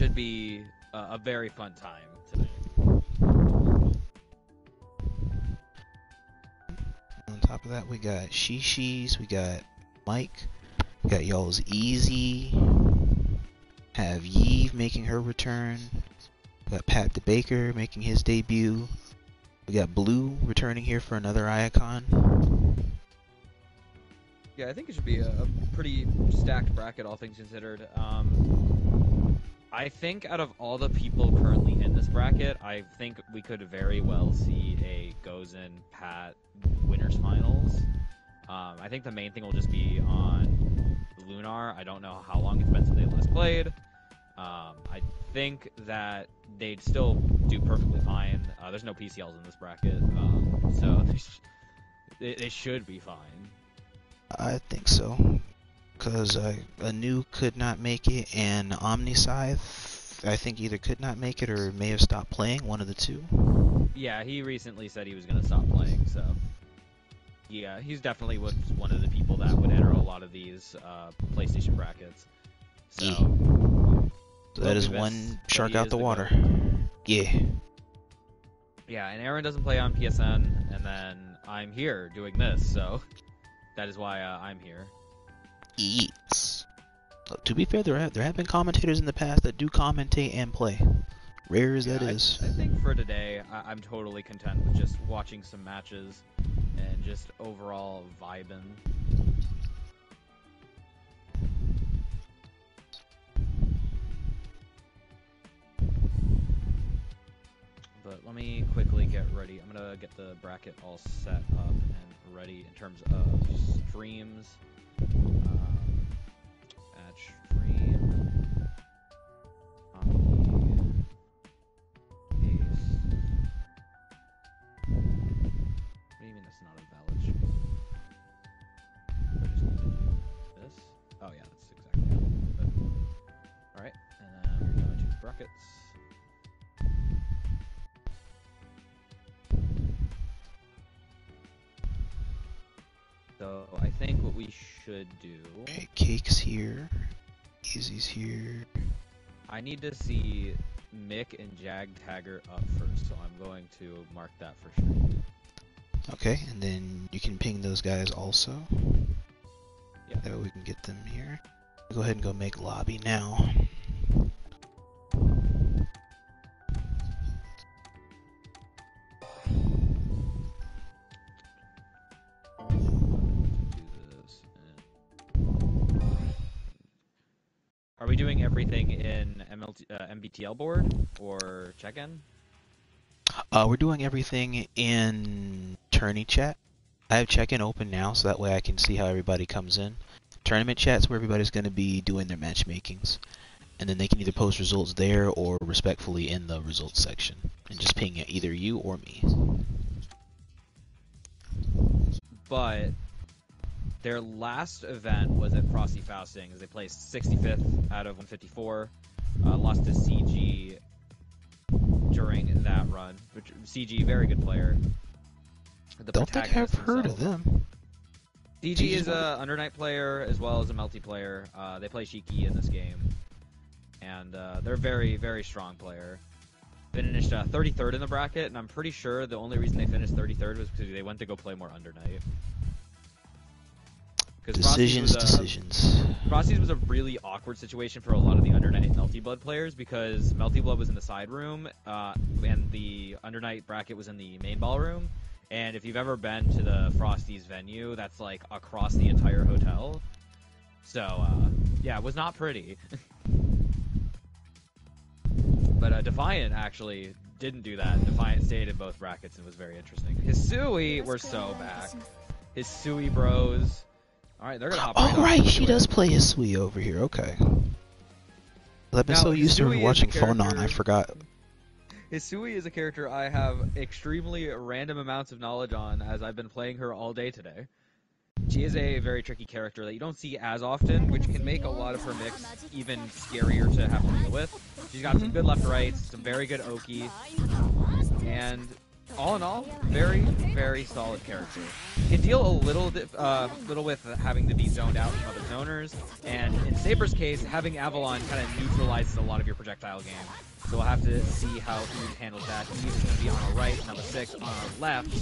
should be a very fun time today. On top of that, we got Shi Shi's, we got Mike, we got y'all's Easy, have Yves making her return, we got PatDaBaker making his debut, we got Blue returning here for another Iacon. Yeah, I think it should be a pretty stacked bracket, all things considered. I think out of all the people currently in this bracket, I think we could very well see a Gozen Pat winners finals. I think the main thing will just be on Lunar. I don't know how long it's been since they last played. I think that they'd still do perfectly fine. There's no PCLs in this bracket, so they should be fine. I think so, because Anu could not make it, and Omniscythe, I think either could not make it or may have stopped playing, one of the two. Yeah, he recently said he was going to stop playing, so yeah, he's definitely one of the people that would enter a lot of these PlayStation brackets. So, So that is one shark out the water. Yeah. Yeah, and Aaron doesn't play on PSN, and then I'm here doing this, so that is why I'm here. Eats. To be fair, there have been commentators in the past that do commentate and play. Rare as that is. I think for today, I'm totally content with just watching some matches and just overall vibing. But let me quickly get ready. I'm going to get the bracket all set up and ready in terms of streams. Add stream. Copy. Paste. What do you mean that's not a valid stream? I just need to do this. Oh yeah, that's exactly it. Alright, and then we're going to brackets. So I think what we should do... Okay, Cake's here. Easy's here. I need to see Mick and Jag Tagger up first, so I'm going to mark that for sure. Okay, and then you can ping those guys also. Yeah. That way we can get them here. Go ahead and go make lobby now. Are we doing everything in MBTL board or check-in? We're doing everything in tourney chat. I have check-in open now, so that way I can see how everybody comes in. Tournament chat's where everybody's going to be doing their matchmakings. And then they can either post results there or respectfully in the results section. And just ping either you or me. But their last event was at Frosty Faustings. They placed 65th out of 154. Lost to CG during that run. Which CG, very good player. Don't think I've heard of them. CG is a Undernight player as well as a Melty player. They play Shi Shi in this game. And they're a very, very strong player. Finished 33rd in the bracket, and I'm pretty sure the only reason they finished 33rd was because they went to go play more Undernight. Decisions. Frosty's was a really awkward situation for a lot of the Undernight and Melty Blood players because Melty Blood was in the side room and the Undernight bracket was in the main ballroom. And if you've ever been to the Frosty's venue, that's like across the entire hotel. So, yeah, it was not pretty. But Defiant actually didn't do that. Defiant stayed in both brackets and was very interesting. Hisui, we're so back. Hisui bros. Alright, they're gonna hop right Oh, right, she does play Hisui over here, okay. I've been so used to her watching Phonon, I forgot. Hisui is a character I have extremely random amounts of knowledge on as I've been playing her all day today. She is a very tricky character that you don't see as often, which can make a lot of her mix even scarier to have to deal with. She's got some good left-rights, some very good Oki, and all in all, very, very solid character. Can deal a little with having to be zoned out from other zoners, and in Saber's case, having Avalon kind of neutralizes a lot of your projectile game. So we'll have to see how Eve handles that. Eve is going to be on our right, number 6 on our left.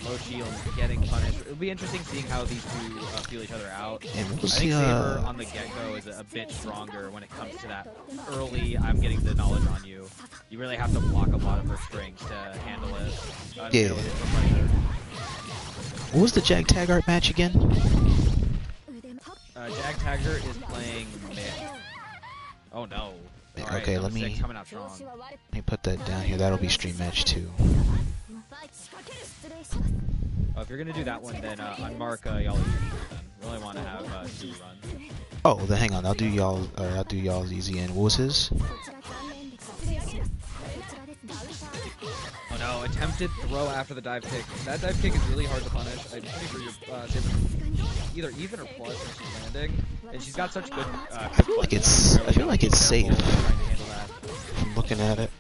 Low shield, getting punished. It'll be interesting seeing how these two feel each other out. And we'll I think Saber on the get-go is a bit stronger when it comes to that early, I'm getting the knowledge on you. You really have to block a lot of her strings to handle it. Yeah. What was the Jag Taggart match again? Jag Taggart is playing mid. Oh no. Right, okay, let me put that down here. That'll be stream match 2. If you're gonna do that one, then unmark y'all. Really want to have 2 run. Oh, then hang on. I'll do y'all's easy end. What was his? Oh no! Attempted throw after the dive kick. That dive kick is really hard to punish. I'm pretty sure you're Saber either even or plus when she's landing, and she's got such good. I feel like it's safe. I'm looking at it.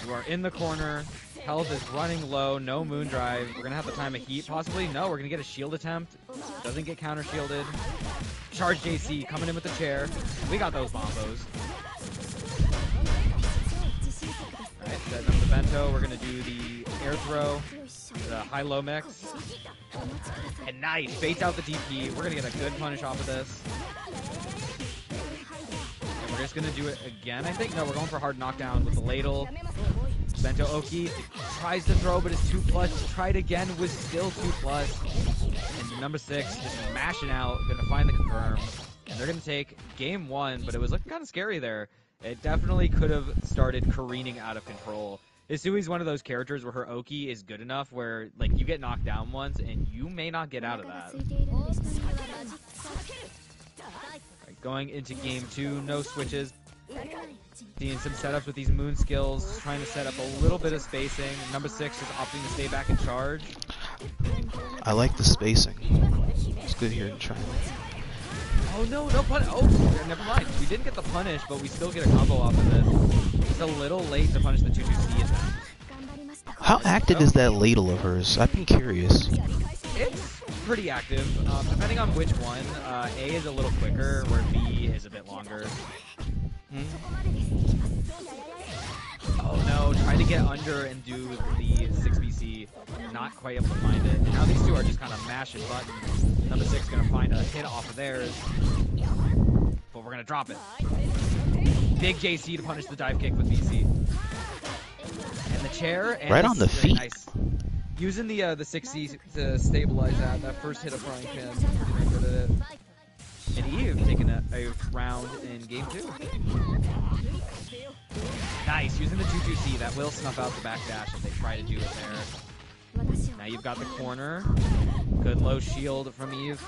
You are in the corner. Health is running low. No moon drive. We're gonna have to time a heat, possibly. No, we're gonna get a shield attempt. Doesn't get counter shielded. Charge JC coming in with the chair. We got those bombos. Alright, setting up the bento. We're gonna do the air throw, the high-low mix. And nice, baits out the DP. We're gonna get a good punish off of this. And we're just gonna do it again, I think. No, we're going for hard knockdown with the ladle. Bento Oki tries to throw, but it's 2+. Tried again, was still 2+. And number 6 just mashing out, gonna find the confirm. And they're gonna take game 1, but it was looking kind of scary there. It definitely could have started careening out of control. Hisui's one of those characters where her Oki is good enough where like you get knocked down once and you may not get out of that. Right, going into game 2, no switches. Seeing some setups with these moon skills, trying to set up a little bit of spacing. Number 6 is opting to stay back in charge. I like the spacing. It's good here in China. Oh no, no punish. Oh, never mind. We didn't get the punish, but we still get a combo off of this. It's a little late to punish the 2-2C attempt. How active is that ladle of hers? I've been curious. It's pretty active. Depending on which one, A is a little quicker, where B is a bit longer. Oh no, try to get under and do the 6BC. Not quite able to find it. Now these two are just kind of mashing buttons. Number 6 going to find a hit off of theirs. But we're going to drop it. Big JC to punish the dive kick with BC. And the chair. And right on the feet. Nice. Using the 6C to stabilize that first hit of frying pan. Pretty good at it. And Eve taking a round in game 2. Nice, using the 2-2C, that will snuff out the backdash if they try to do it there. Now you've got the corner. Good low shield from Eve.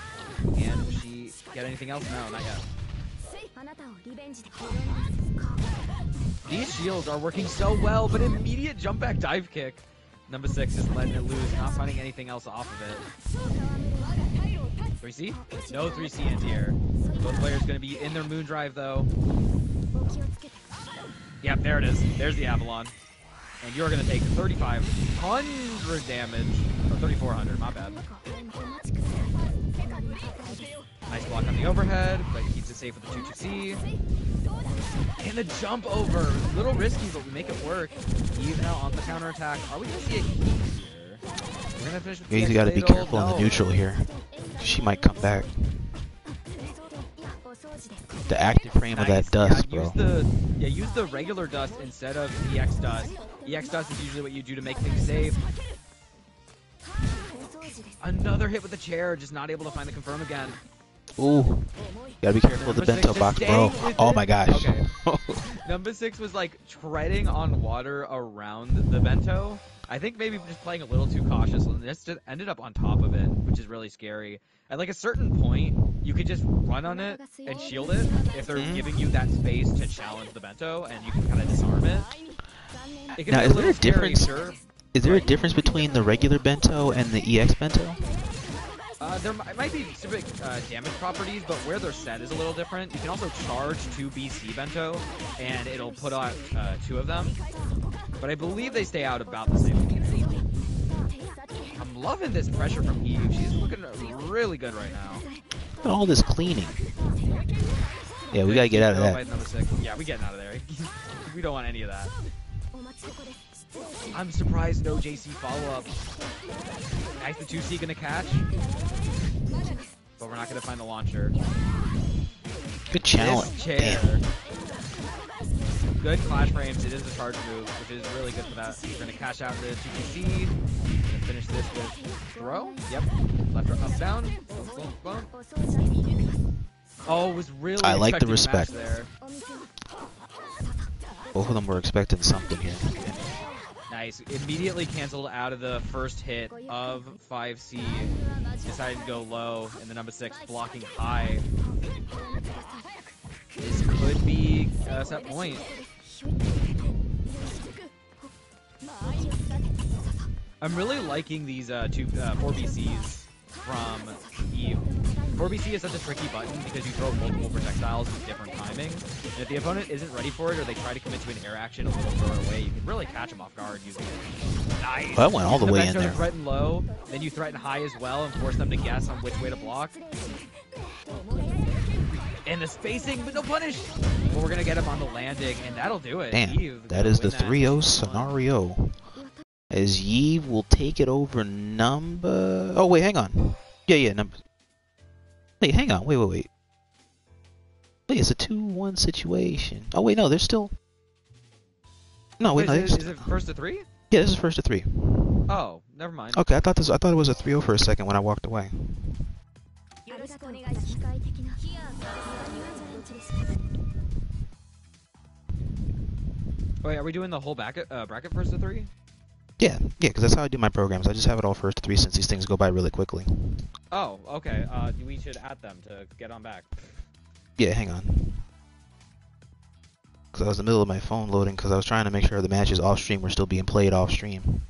Can she get anything else? No, not yet. These shields are working so well, but immediate jump back dive kick. Number 6 is letting it loose, not finding anything else off of it. 3C? No 3C anti-air. Both players going to be in their moon drive though. Yep, there it is. There's the Avalon. And you're going to take 3,500 damage. Or 3,400, my bad. Nice block on the overhead, but he keeps it safe with the 2-2C. And the jump over. A little risky, but we make it work. Eve now on the counterattack. Are we going to see a heat here? We're going to finish with the You got to be careful in the neutral here. She might come back. The active frame of that dust, bro. Use the regular dust instead of EX dust. EX dust is usually what you do to make things safe. Another hit with the chair, just not able to find the confirm again. Ooh. Gotta be careful with the bento box, bro. Oh my gosh. Okay. Number 6 was like treading on water around the bento. I think maybe just playing a little too cautious, and this just ended up on top of it, which is really scary. At like a certain point, you could just run on it and shield it if they're giving you that space to challenge the bento, and you can kind of disarm it. Now, is there a difference? Is there a difference between the regular bento and the EX bento? There might be specific damage properties, but where they're set is a little different. You can also charge 2 BC Bento, and it'll put out 2 of them. But I believe they stay out about the same. I'm loving this pressure from Eve. She's looking really good right now. Look at all this cleaning. Yeah, we gotta get out of that. Number 6. Yeah, we getting out of there. We don't want any of that. I'm surprised no JC follow-up. Nice, the 2C gonna catch. But we're not gonna find the launcher. Good challenge. Damn. Good clash frames. It is a charge move, which is really good for that. We're gonna cash out the 2PC. Gonna finish this with throw. Yep. Left or up down. Boom, boom, boom. Oh, was really. I like the respect there. Both of them were expecting something here. Nice. Immediately canceled out of the first hit of 5C. Decided to go low, and the number 6 blocking high. This could be a set point. I'm really liking these 4BCs from Eve. 4BC is such a tricky button because you throw multiple projectiles with different timings. And if the opponent isn't ready for it or they try to commit to an air action a little further away, you can really catch them off guard using it. Nice! Well, that went all the way in there. Threaten low, then you threaten high as well and force them to guess on which way to block. And the spacing, but no punish! Well, we're going to get him on the landing, and that'll do it. Damn, Eve, that is the 3-0 scenario. As Yves will take it over Numbuh. Oh, wait, hang on. Yeah, Numbuh. Wait, hang on. Wait. Wait, it's a 2-1 situation. Oh, wait, no, there's still. No, wait, no. Is it first to 3? Yeah, this is first to 3. Oh, never mind. Okay, I thought it was a 3-0 for a second when I walked away. Wait, are we doing the whole bracket first to 3? Yeah, because that's how I do my programs. I just have it all first to 3 since these things go by really quickly. Oh, okay. We should add them to get on back. Yeah, hang on. Because I was in the middle of my phone loading because I was trying to make sure the matches off stream were still being played off stream.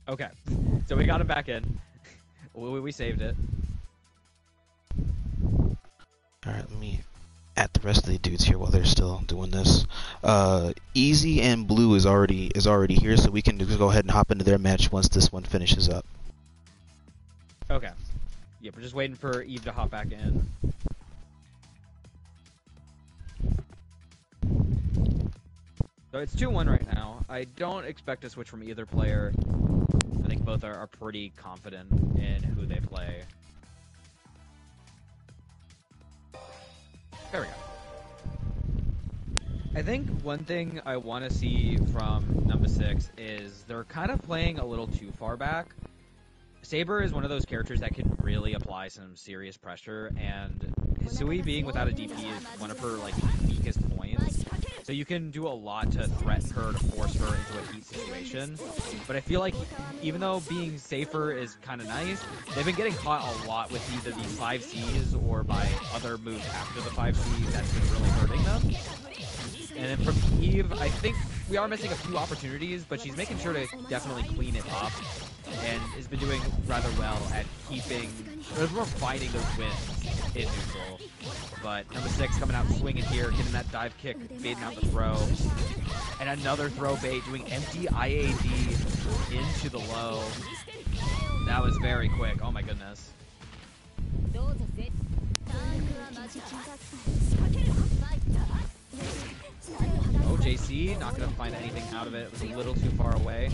Okay, so we got him back in. We saved it. Alright, let me add the rest of the dudes here while they're still doing this. Easy and Blue is already here, so we can just go ahead and hop into their match once this one finishes up. Okay. Yeah, we're just waiting for Eve to hop back in. So it's 2-1 right now. I don't expect a switch from either player. I think both are pretty confident in who they play. There we go. I think one thing I want to see from number 6 is they're kind of playing a little too far back. Saber is one of those characters that can really apply some serious pressure, and Hisui being without a DP is one of her weakest points. So you can do a lot to threaten her, to force her into a heat situation. But I feel like even though being safer is kind of nice, they've been getting caught a lot with either these 5Cs or by other moves after the 5Cs that's been really hurting them. And then from Eve, I think we are missing a few opportunities, but she's making sure to definitely clean it up and has been doing rather well at finding those wins in neutral. But number 6 coming out swinging here, getting that dive kick, baiting out the throw. And another throw bait, doing empty IAD into the low. That was very quick, oh my goodness. Oh, JC, not going to find anything out of it. It was a little too far away.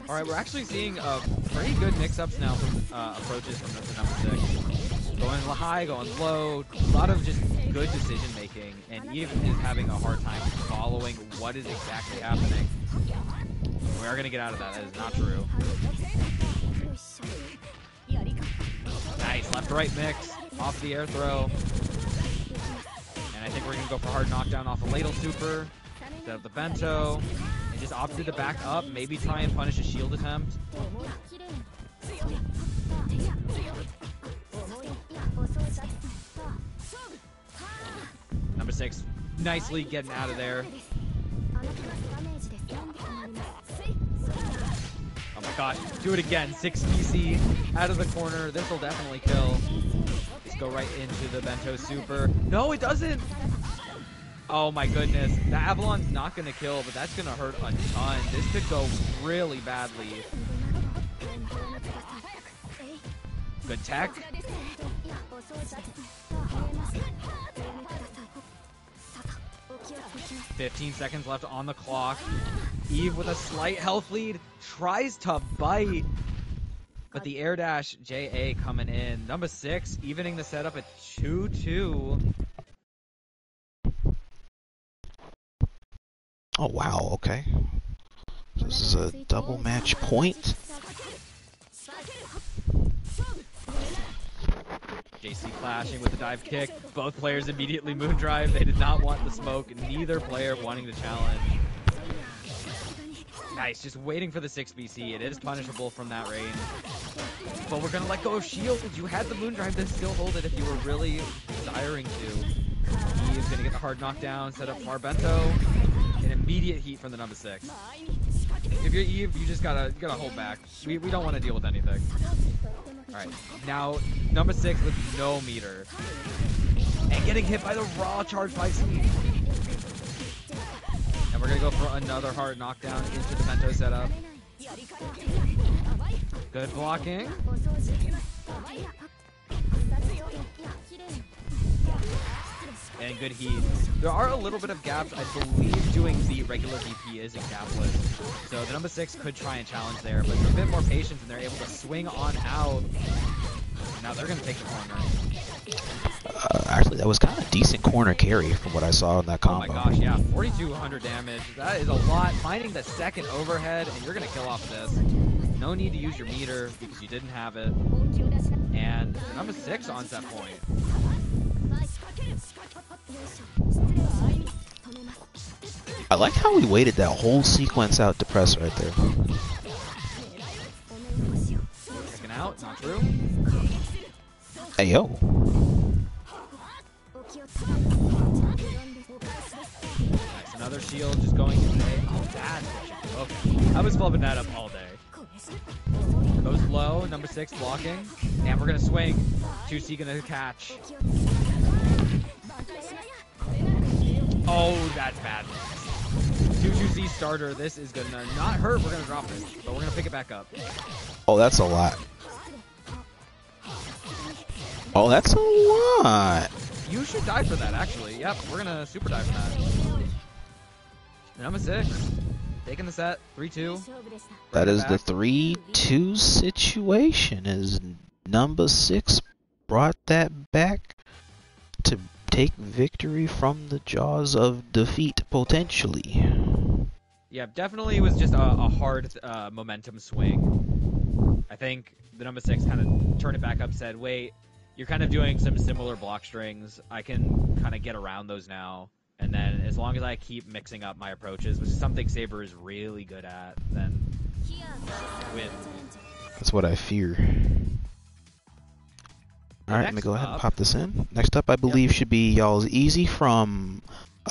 Alright, we're actually seeing pretty good mix-ups now from approaches from the number 6. Going high, going low, a lot of just good decision-making, and Eve is having a hard time following what is exactly happening. We are going to get out of that. That is not true. Nice, left-right mix, off the air throw. And I think we're going to go for hard knockdown off a ladle super instead of the bento. just opted to back up, maybe try and punish a shield attempt. Number 6, nicely getting out of there. Oh my gosh, do it again. 6 PC out of the corner. This will definitely kill. Just go right into the Bento Super. No, it doesn't. Oh my goodness. The Avalon's not going to kill, but that's going to hurt a ton. This could go really badly. Good tech. 15 seconds left on the clock. Eve with a slight health lead tries to bite, but the air dash JA coming in. Number 6 evening the setup at 2-2. Oh wow, okay. So this is a double match point. JC clashing with the dive kick. Both players immediately moon drive. They did not want the smoke. Neither player wanting to challenge. Nice, just waiting for the 6 BC. It is punishable from that range. But we're going to let go of shield. You had the moon drive, then still hold it if you were really desiring to. He's going to get the hard knockdown, set up far bento. An immediate heat from the number 6. If you're Eve, you just gotta hold back. We don't want to deal with anything. Alright, now number 6 with no meter. And getting hit by the raw charge 5C. And we're gonna go for another hard knockdown into the bento setup. Good blocking. And good heat. There are a little bit of gaps. I believe doing the regular VP is a gapless. So the number 6 could try and challenge there, but they're a bit more patient and they're able to swing on out. Now they're going to take the corner. Actually, that was kind of a decent corner carry from what I saw in that combo. Oh my gosh, yeah. 4,200 damage. That is a lot. Finding the second overhead, and you're going to kill off this. No need to use your meter because you didn't have it. And the number 6 on set point. I like how we waited that whole sequence out to press right there. Checking out, not true. Hey yo. Nice, another shield just going in today. Oh, that's okay. I was flubbing that up all day. Goes low, number 6 blocking. And we're gonna swing. 2C gonna catch. Oh, that's bad. 2C starter. This is gonna not hurt. We're gonna drop this, but we're gonna pick it back up. Oh, that's a lot. Oh, that's a lot. You should die for that, actually. Yep, we're gonna super die for that. Number 6 taking the set. 3-2. That is the 3-2 situation. As number 6 brought that back to take victory from the jaws of defeat, potentially. Yeah, definitely was just a hard momentum swing. I think the number 6 kind of turned it back up, said, wait, you're kind of doing some similar block strings. I can kind of get around those now. And then as long as I keep mixing up my approaches, which is something Saber is really good at, then win. That's what I fear. Alright, let me go ahead and pop this in. Next up, I believe, should be y'all's Easy from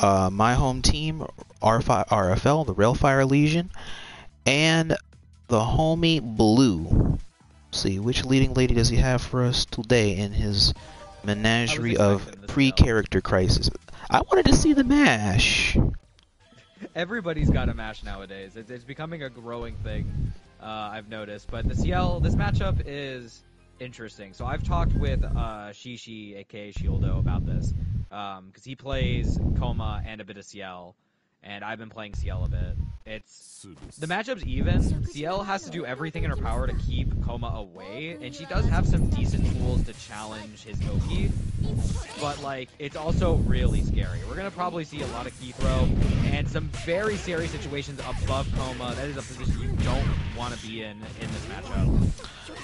my home team, RFL, the Railfire Legion, and the homie Blue. Let's see, which leading lady does he have for us today in his menagerie of pre-character crisis? I wanted to see the mash. Everybody's got a mash nowadays. It's becoming a growing thing, I've noticed. But the Ciel, this matchup is interesting. So I've talked with Shi Shi, a.k.a. Shieldo, about this. Because he plays Kouma and a bit of Ciel. And I've been playing Ciel a bit. The matchup's even. Ciel has to do everything in her power to keep Kouma away, and she does have some decent tools to challenge his Oki, but like, it's also really scary. We're gonna probably see a lot of key throw, and some very serious situations above Kouma. That is a position you don't want to be in this matchup.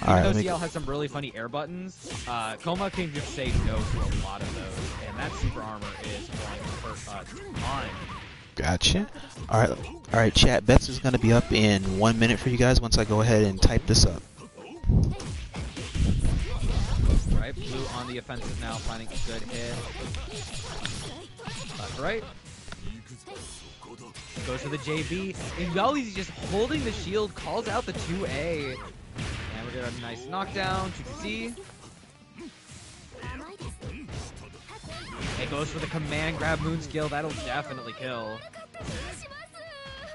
Even though Ciel has some really funny air buttons, Kouma can just say no to a lot of those, and that super armor is going to hurt a ton. Gotcha. Alright, chat. Bets is going to be up in 1 minute for you guys once I go ahead and type this up. Right, Blue on the offensive now, finding a good hit. Left, right. Goes for the JB. Ingali just holding the shield, calls out the 2A. And we're getting a nice knockdown. 2C. It goes for the command grab moon skill. That'll definitely kill.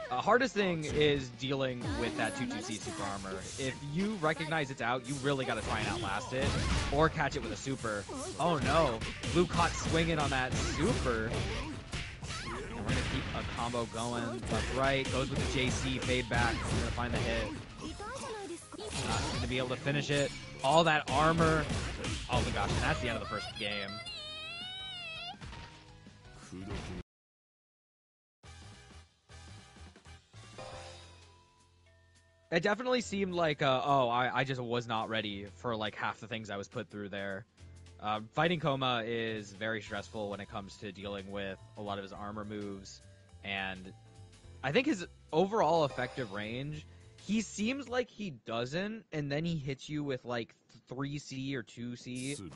Hardest thing is dealing with that 2-2C super armor. If you recognize it's out, you really got to try and outlast it or catch it with a super. Oh no, Blue caught swinging on that super. And we're going to keep a combo going. Left, right, goes with the JC, fade back. We're going to find the hit. Not going to be able to finish it. All that armor. Oh my gosh, and that's the end of the first game. It definitely seemed like, I just was not ready for like half the things I was put through there. Fighting Kouma is very stressful when it comes to dealing with a lot of his armor moves, and I think his overall effective range, he seems like he doesn't, and then he hits you with like 3C or 2C,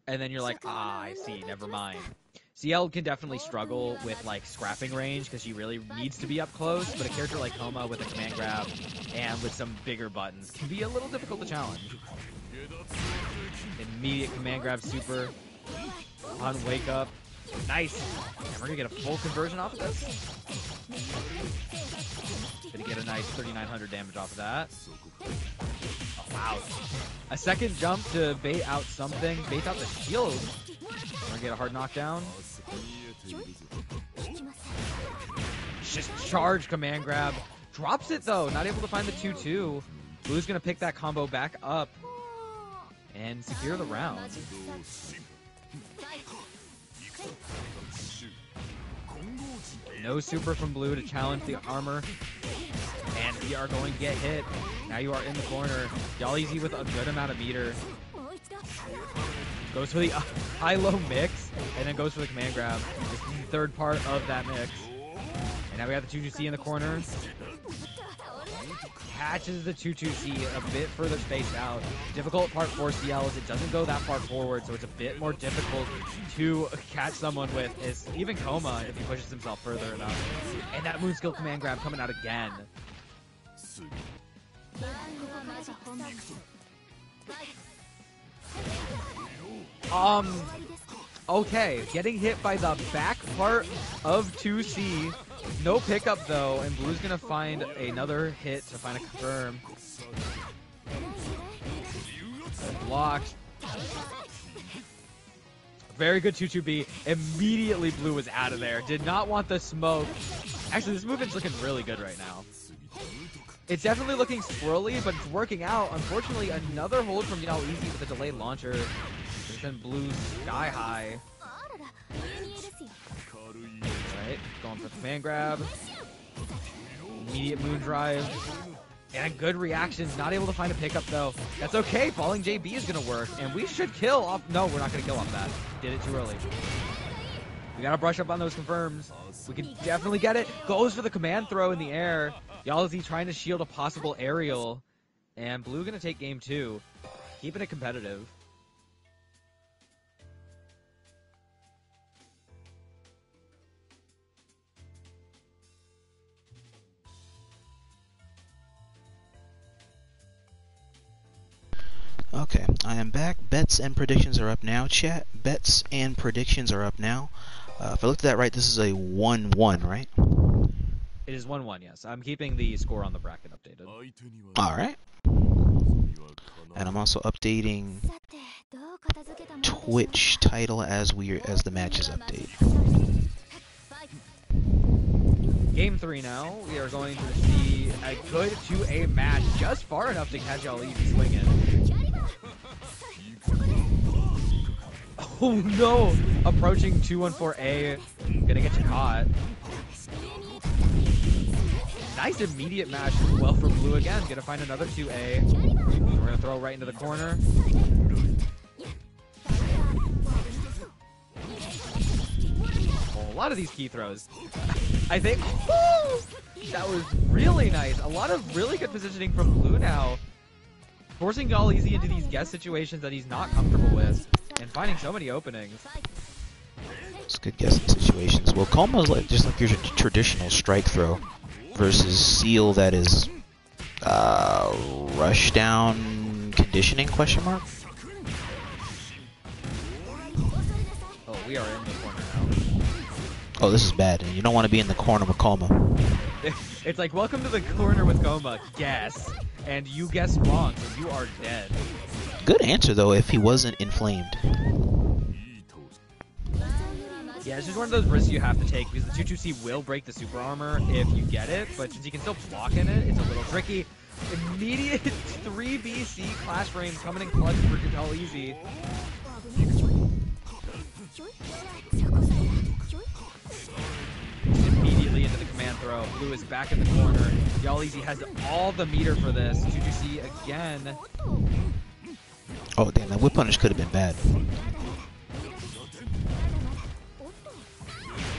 and then you're like, I see, never mind. Ciel can definitely struggle with like scrapping range because she really needs to be up close, but a character like Kouma with a command grab and with some bigger buttons can be a little difficult to challenge. Immediate command grab super on wake up. Nice. And we're gonna get a full conversion off of this. Gonna get a nice 3,900 damage off of that. Oh, wow. A second jump to bait out something. Bait out the shield. We're gonna get a hard knockdown. Just charge command grab. Drops it though. Not able to find the 2-2. Blue's gonna pick that combo back up and secure the round. No super from Blue to challenge the armor. And we are going to get hit. Now you are in the corner. Yalizi with a good amount of meter. Goes for the high-low mix, and then goes for the command grab. This is the third part of that mix. And now we have the 2-2C in the corner. Catches the 2-2C a bit further spaced out. Difficult part for Ciel is it doesn't go that far forward, so it's a bit more difficult to catch someone with. Is even Kouma if he pushes himself further enough. And that moon skill command grab coming out again. Okay, getting hit by the back part of 2C. No pickup though, and Blue's gonna find another hit to find a confirm. Blocked. Very good 2-2B. Immediately Blue was out of there. Did not want the smoke. Actually, this movement's looking really good right now. It's definitely looking swirly, but it's working out. Unfortunately, another hold from Yalizi with a delayed launcher. Then Blue sky high. Alright, going for the fan grab. Immediate moon drive. And a good reaction. Not able to find a pickup though. That's okay. Falling JB is going to work. And we should kill off. No, we're not going to kill off that. Did it too early. We got to brush up on those confirms. We can definitely get it. Goes for the command throw in the air. Yalizi trying to shield a possible aerial. And Blue going to take game 2. Keeping it competitive. Okay, I am back. Bets and predictions are up now, chat. Bets and predictions are up now. If I looked at that right, this is a 1-1, right? It is 1-1, yes. I'm keeping the score on the bracket updated. Alright. And I'm also updating Twitch title as the matches update. Game 3 now. We are going to see a good 2A match, just far enough to catch Yalizi swinging. Oh no! Approaching 214A. Gonna get you caught. Nice immediate match as well for Blue again. Gonna find another 2A. We're gonna throw right into the corner. Oh, a lot of these key throws. I think that was really nice. A lot of really good positioning from Blue now. Forcing Galeezy into these guess situations that he's not comfortable with. And finding so many openings. It's good guessing situations. Well, Kouma is like, just like your traditional strike throw versus Ciel that is rush down conditioning question mark. Oh, we are in the corner now. Oh, this is bad. You don't want to be in the corner with Kouma. It's like, welcome to the corner with Kouma. Guess. And you guessed wrong, so you are dead. Good answer, though, if he wasn't inflamed. Yeah, it's just one of those risks you have to take, because the 2-2C will break the super armor if you get it, but since you can still block in it, it's a little tricky. Immediate 3BC clash frame coming in clutch for Galeezy. Immediately into the command throw. Blue is back in the corner. Galeezy has all the meter for this. 2-2C again. Oh, damn, that whip punish could have been bad.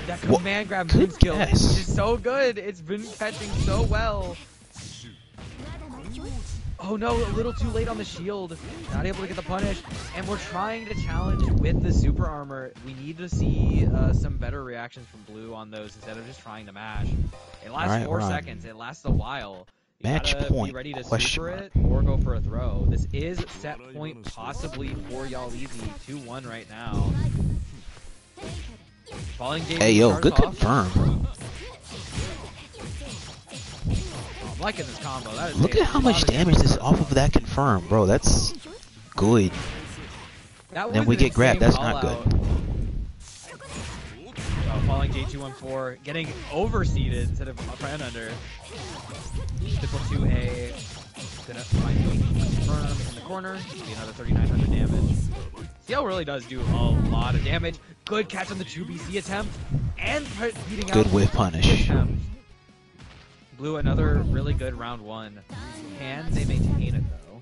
That command grab moon skill is just so good. It's been catching so well. Oh no, a little too late on the shield. Not able to get the punish. And we're trying to challenge with the super armor. We need to see some better reactions from Blue on those instead of just trying to mash. It lasts 4 seconds. It lasts a while. You Match gotta point, be ready to question super mark. it or go for a throw. This is set point possibly for Galeezy. 2-1 right now. Falling J Hey, yo, starts good off. confirm. Oh, I'm liking this combo. That is Look at how much damage this off of that confirm, bro. That's good. That Then was we an get grabbed. insane That's not call-out. good. Oh, falling J214, getting overseeded instead of up and under. Triple 2A, gonna find confirm in the corner. Be another 3,900 damage. Ciel really does do a lot of damage. Good catch on the 2BC attempt, and beating out Good whiff the punish. attempt. Blue another really good round one. Can they maintain it though?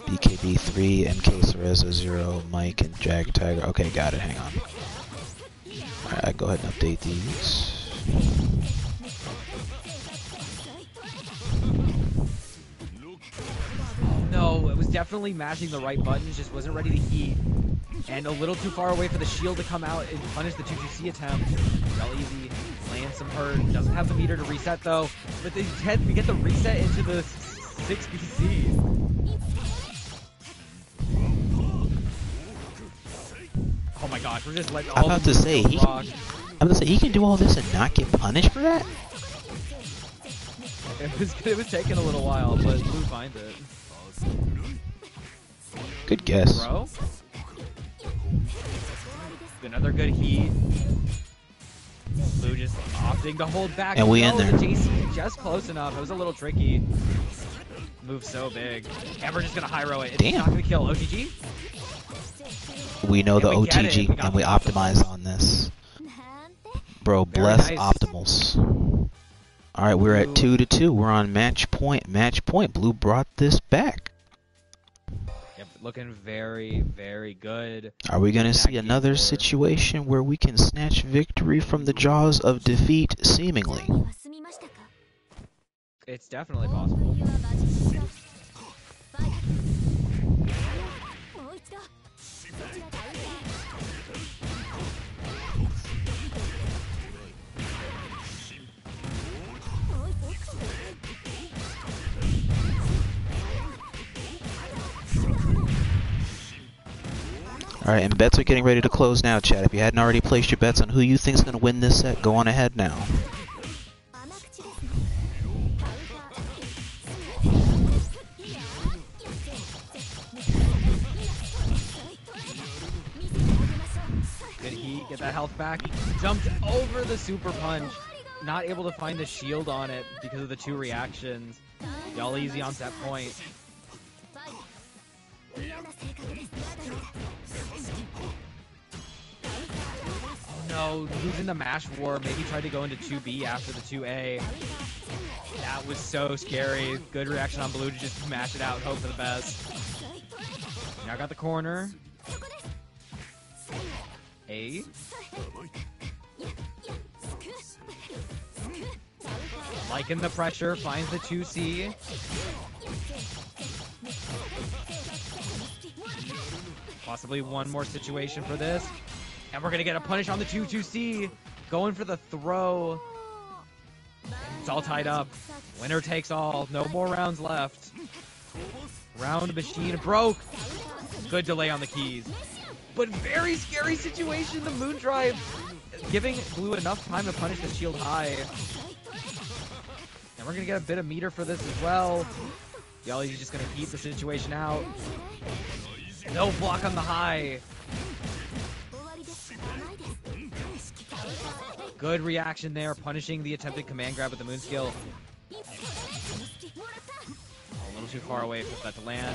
BKB 3, MK Cereza 0, Mike and Jag Tiger. Okay, got it. Hang on. Alright, go ahead and update these. No, it was definitely mashing the right buttons, just wasn't ready to heat. And a little too far away for the shield to come out and punish the 2-2C attempt. Galeezy lands some hurt, doesn't have the meter to reset though, but we get the reset into the 6BC. Oh my gosh, we're just letting all I'm about to say, he can do all this and not get punished for that? It was taking a little while, but Blue finds it. Good guess. Bro. Another good heat. Blue just opting to hold back. And we no, in there. The JC just close enough. It was a little tricky. Move so big. And we're just gonna high row it. It's Damn. not gonna kill OTG. We know the we get it. OTG We got and we the optimize on this. Bro, Very bless nice. optimals. Alright, we're at 2-2. We're on match point. Match point. Blue brought this back. Yep, looking very, very good. Are we going to see Back another E4. situation where we can snatch victory from the jaws of defeat, seemingly? It's definitely possible. Alright, and bets are getting ready to close now, chat. If you hadn't already placed your bets on who you think's going to win this set, go on ahead now. Good heat, get that health back. Jumped over the super punch. Not able to find the shield on it because of the two reactions. Galeezy on set point. Oh no, losing the mash war. Maybe tried to go into 2B after the 2A. That was so scary. Good reaction on Blue to just mash it out and hope for the best. Now got the corner. A. Liking the pressure, finds the 2C. Possibly one more situation for this. And we're going to get a punish on the 2-2C. Going for the throw. It's all tied up. Winner takes all. No more rounds left. Round machine broke. Good delay on the keys. But very scary situation. The Moon Drive giving Blue enough time to punish the shield high. And we're going to get a bit of meter for this as well. Yali's just going to keep the situation out. No block on the high. Good reaction there, punishing the attempted command grab with the Moon skill. A little too far away for that to land.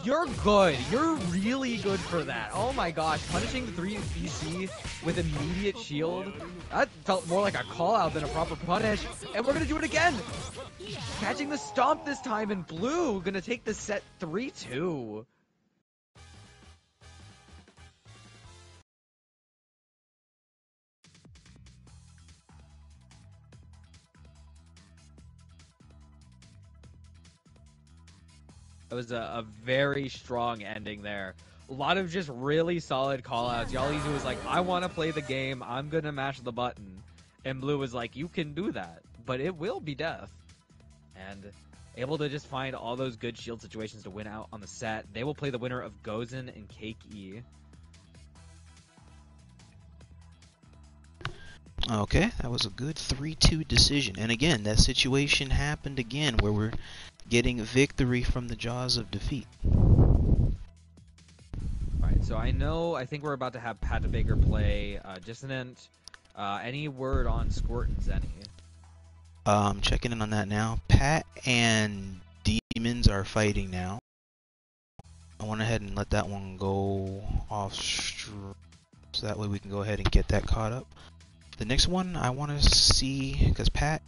You're good. You're really good for that. Oh my gosh, punishing the 3 EC with immediate shield. That felt more like a call out than a proper punish. And we're going to do it again. Catching the stomp this time, and Blue going to take the set 3-2. It was a very strong ending there. A lot of just really solid callouts. Yalizu was like, I want to play the game. I'm going to mash the button. And Blue was like, you can do that, but it will be death. And able to just find all those good shield situations to win out on the set. They will play the winner of Gozen and Keiki. Okay, that was a good 3-2 decision. And again, that situation happened again where we're getting victory from the jaws of defeat. Alright, so I think we're about to have PatDaBaker play Dissonant. Any word on Squirt and Zenny? Checking in on that now. Pat and Demons are fighting now. I went ahead and let that one go off so that way we can go ahead and get that caught up. The next one I want to see, because Pat,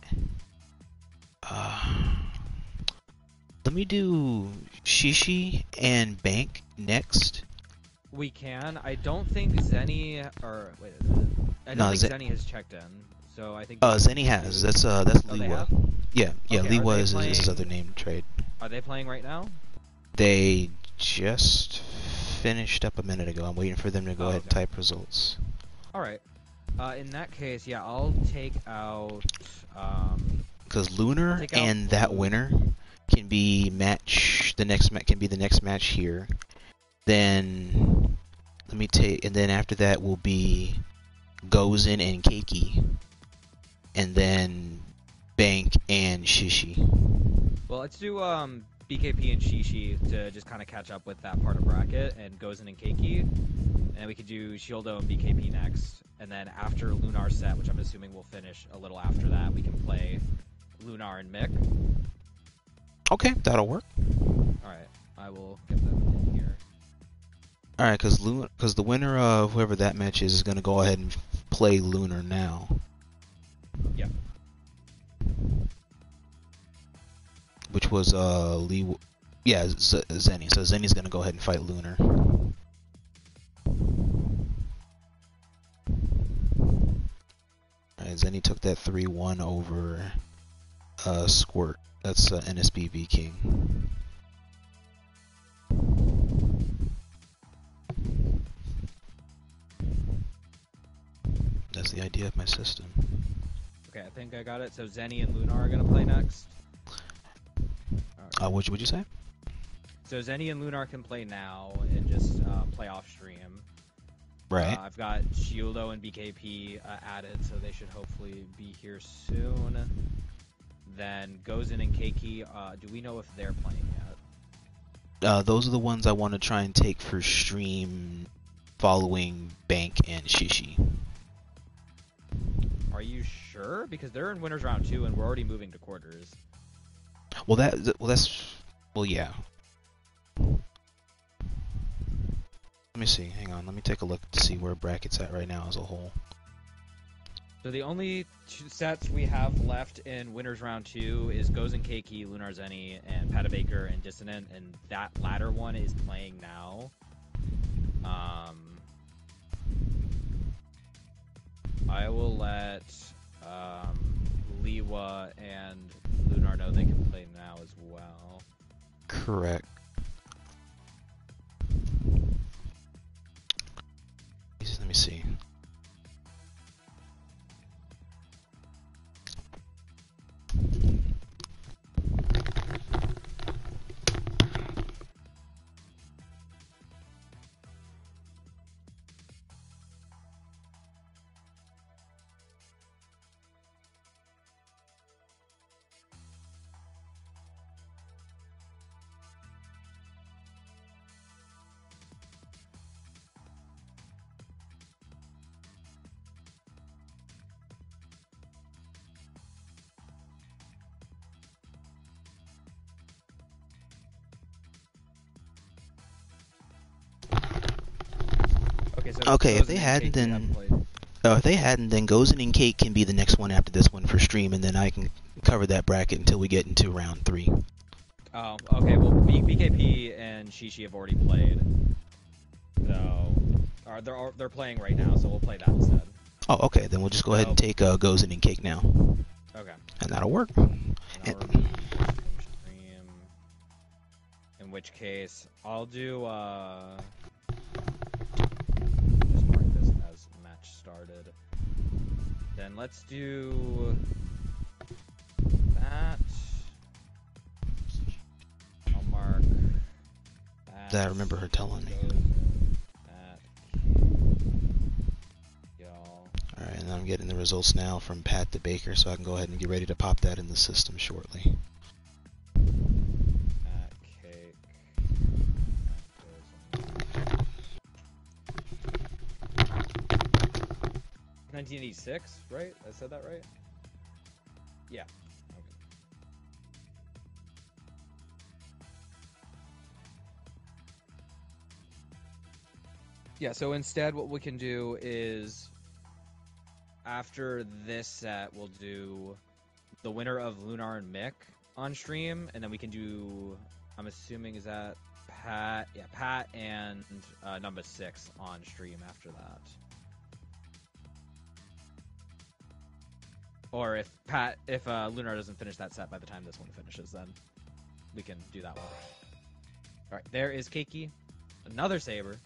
let me do Shi Shi and Bank next. We can. I don't think Zenny, or wait a minute. I don't think Zenny has checked in. So I think. Zenny has. That's Liwa. Yeah, okay, Liwa is his other name trade. Are they playing right now? They just finished up a minute ago. I'm waiting for them to go ahead and type results. All right. In that case, yeah, I'll take out. Because Lunar and that winner can be the next match here. Then let me take, and then after that will be Gozen and Keiki, and then Bank and Shi Shi. Well, let's do BKP and Shi Shi to just kind of catch up with that part of bracket, and Gozen and Keiki, and we could do Shieldo and BKP next, and then after Lunar set, which I'm assuming will finish a little after that, we can play Lunar and Mick. Okay, that'll work. All right, I will get them in here. All right, because the winner of whoever that match is going to go ahead and play Lunar now. Yep. Which was Zenny. So Zenny's going to go ahead and fight Lunar. Alright, Zenny took that 3-1 over Squirt. That's NSBB King. That's the idea of my system. Okay, I think I got it. So Zenny and Lunar are going to play next. Right. What would you say? So Zenny and Lunar can play now and just play off stream. Right. I've got Shieldo and BKP added, so they should hopefully be here soon. Then Gozen and Keiki, do we know if they're playing yet? Those are the ones I want to try and take for stream following Bank and Shi Shi. Are you sure? Because they're in winners round 2 and we're already moving to quarters. Well, yeah. Let me see. Hang on. Let me take a look to see where bracket's at right now as a whole. So the only 2 sets we have left in winners round 2 is Gozen Keiki, Lunar Zenny, and PatDaBaker and Dissonant, and that latter one is playing now. I will let Liwa and Lunar know they can play now as well. Correct. Let me see. Okay, if they hadn't, then Gozen and Cake can be the next one after this one for stream, and then I can cover that bracket until we get into round 3. Oh, okay. Well, BKP and Shi Shi have already played, so they're playing right now. So we'll play that instead. Oh, okay. Then we'll just go ahead and take Gozen and Cake now. Okay. And that'll work. Stream, in which case, I'll do. Started. Then let's do that. I'll mark that. I remember her telling me. Alright, and I'm getting the results now from PatDaBaker, so I can go ahead and get ready to pop that in the system shortly. 1986, right? I said that right? Yeah. Okay. Yeah, so instead what we can do is, after this set, we'll do the winner of Lunar and Mick on stream, and then we can do, I'm assuming, is that Pat? Yeah, Pat and Numbuh 6 on stream after that. Or if Lunar doesn't finish that set by the time this one finishes, then we can do that one. All right, there is Keiki, another Saber.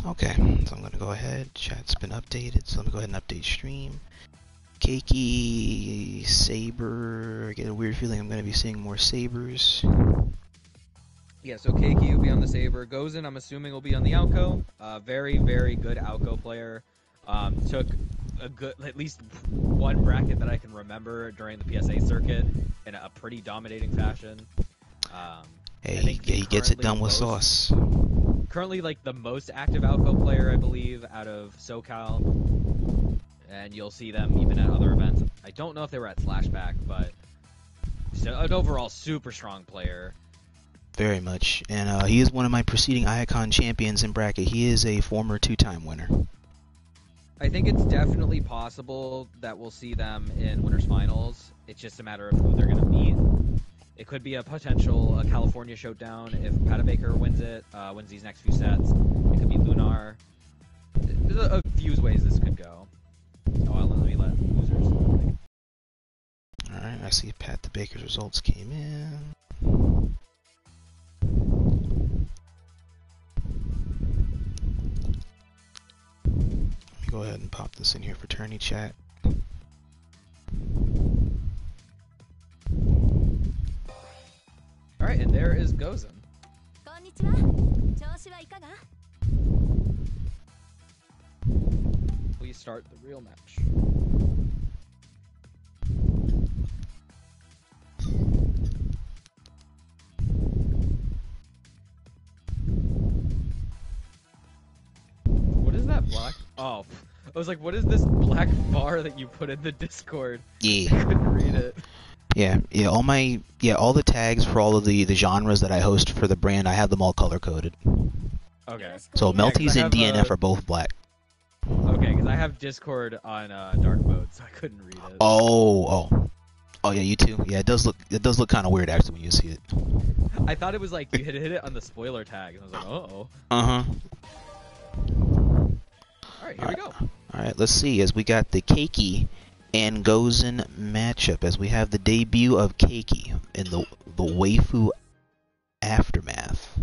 Okay, so I'm going to go ahead. Chat's been updated, so let me go ahead and update stream. Keiki, Saber. I get a weird feeling I'm going to be seeing more Sabers. Yeah, so Keiki will be on the Saber. Gozen, I'm assuming, will be on the Aoko. Very, very good Aoko player. Took a good, at least one bracket that I can remember during the PSA circuit in a pretty dominating fashion. Hey, he gets it done with sauce. Currently, like, the most active Aoko player, I believe, out of SoCal. And you'll see them even at other events. I don't know if they were at Flashback, but an overall super strong player. Very much. And he is one of my preceding Iacon champions in bracket. He is a former 2-time winner. I think it's definitely possible that we'll see them in Winners Finals. It's just a matter of who they're going to meet. It could be a potential California showdown if PatDaBaker wins these next few sets. It could be Lunar. There's a few ways this could go. Oh, let me let losers. Alright, I see PatDaBaker's results came in. Let me go ahead and pop this in here for tourney chat. Alright, and there is Gozen. Please start the real match. What is that black? Oh, I was like, what is this black bar that you put in the Discord? Yeah. I couldn't read it. Yeah, all the tags for all of the genres that I host for the brand, I have them all color coded. Okay. So Melty's and DNF are both black. Okay, because I have Discord on dark mode, so I couldn't read it. Oh yeah, you too. Yeah, it does look kind of weird actually when you see it. I thought it was like you hit it on the spoiler tag, and I was like, uh-oh. Alright, here we go. Alright, let's see, as we got the Keiki and Gozen matchup, as we have the debut of Keiki in the waifu aftermath.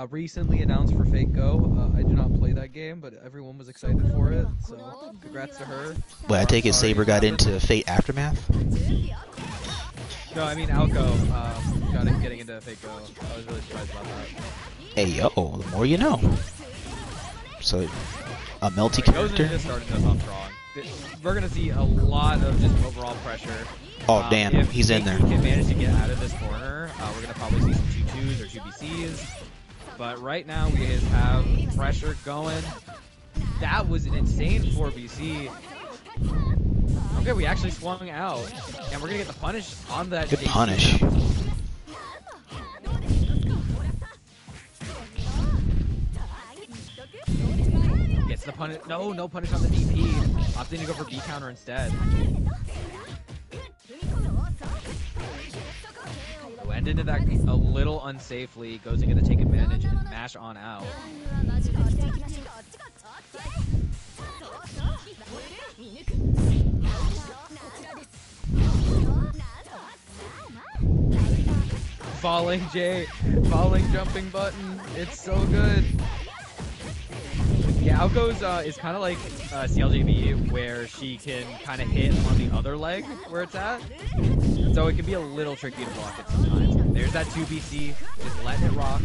Recently announced for Fate Go. I do not play that game, but everyone was excited for it, so congrats to her. Wait, I take it Saber got into Fate Aftermath? No, I mean Aoko getting into Fate Go. I was really surprised about that. Hey yo, the more you know. So, a Melty Gozen character? just started us off strong. We're gonna see a lot of just overall pressure. Oh damn, if he's in there. If can manage to get out of this corner, we're gonna probably see some 2-2s or 2BCs. But right now we have pressure going. That was an insane 4BC. Okay, we actually swung out, and we're gonna get the punish on that. Good punish. Gets the punish. No punish on the DP. Opting to go for B counter instead. Went into that a little unsafely. Gozen gonna take advantage and mash on out. Falling J, falling jumping button. It's so good. Yeah, Aoko's is kind of like CLJV, where she can kind of hit on the other leg where it's at. So it can be a little tricky to block it sometimes. There's that 2BC, just letting it rock.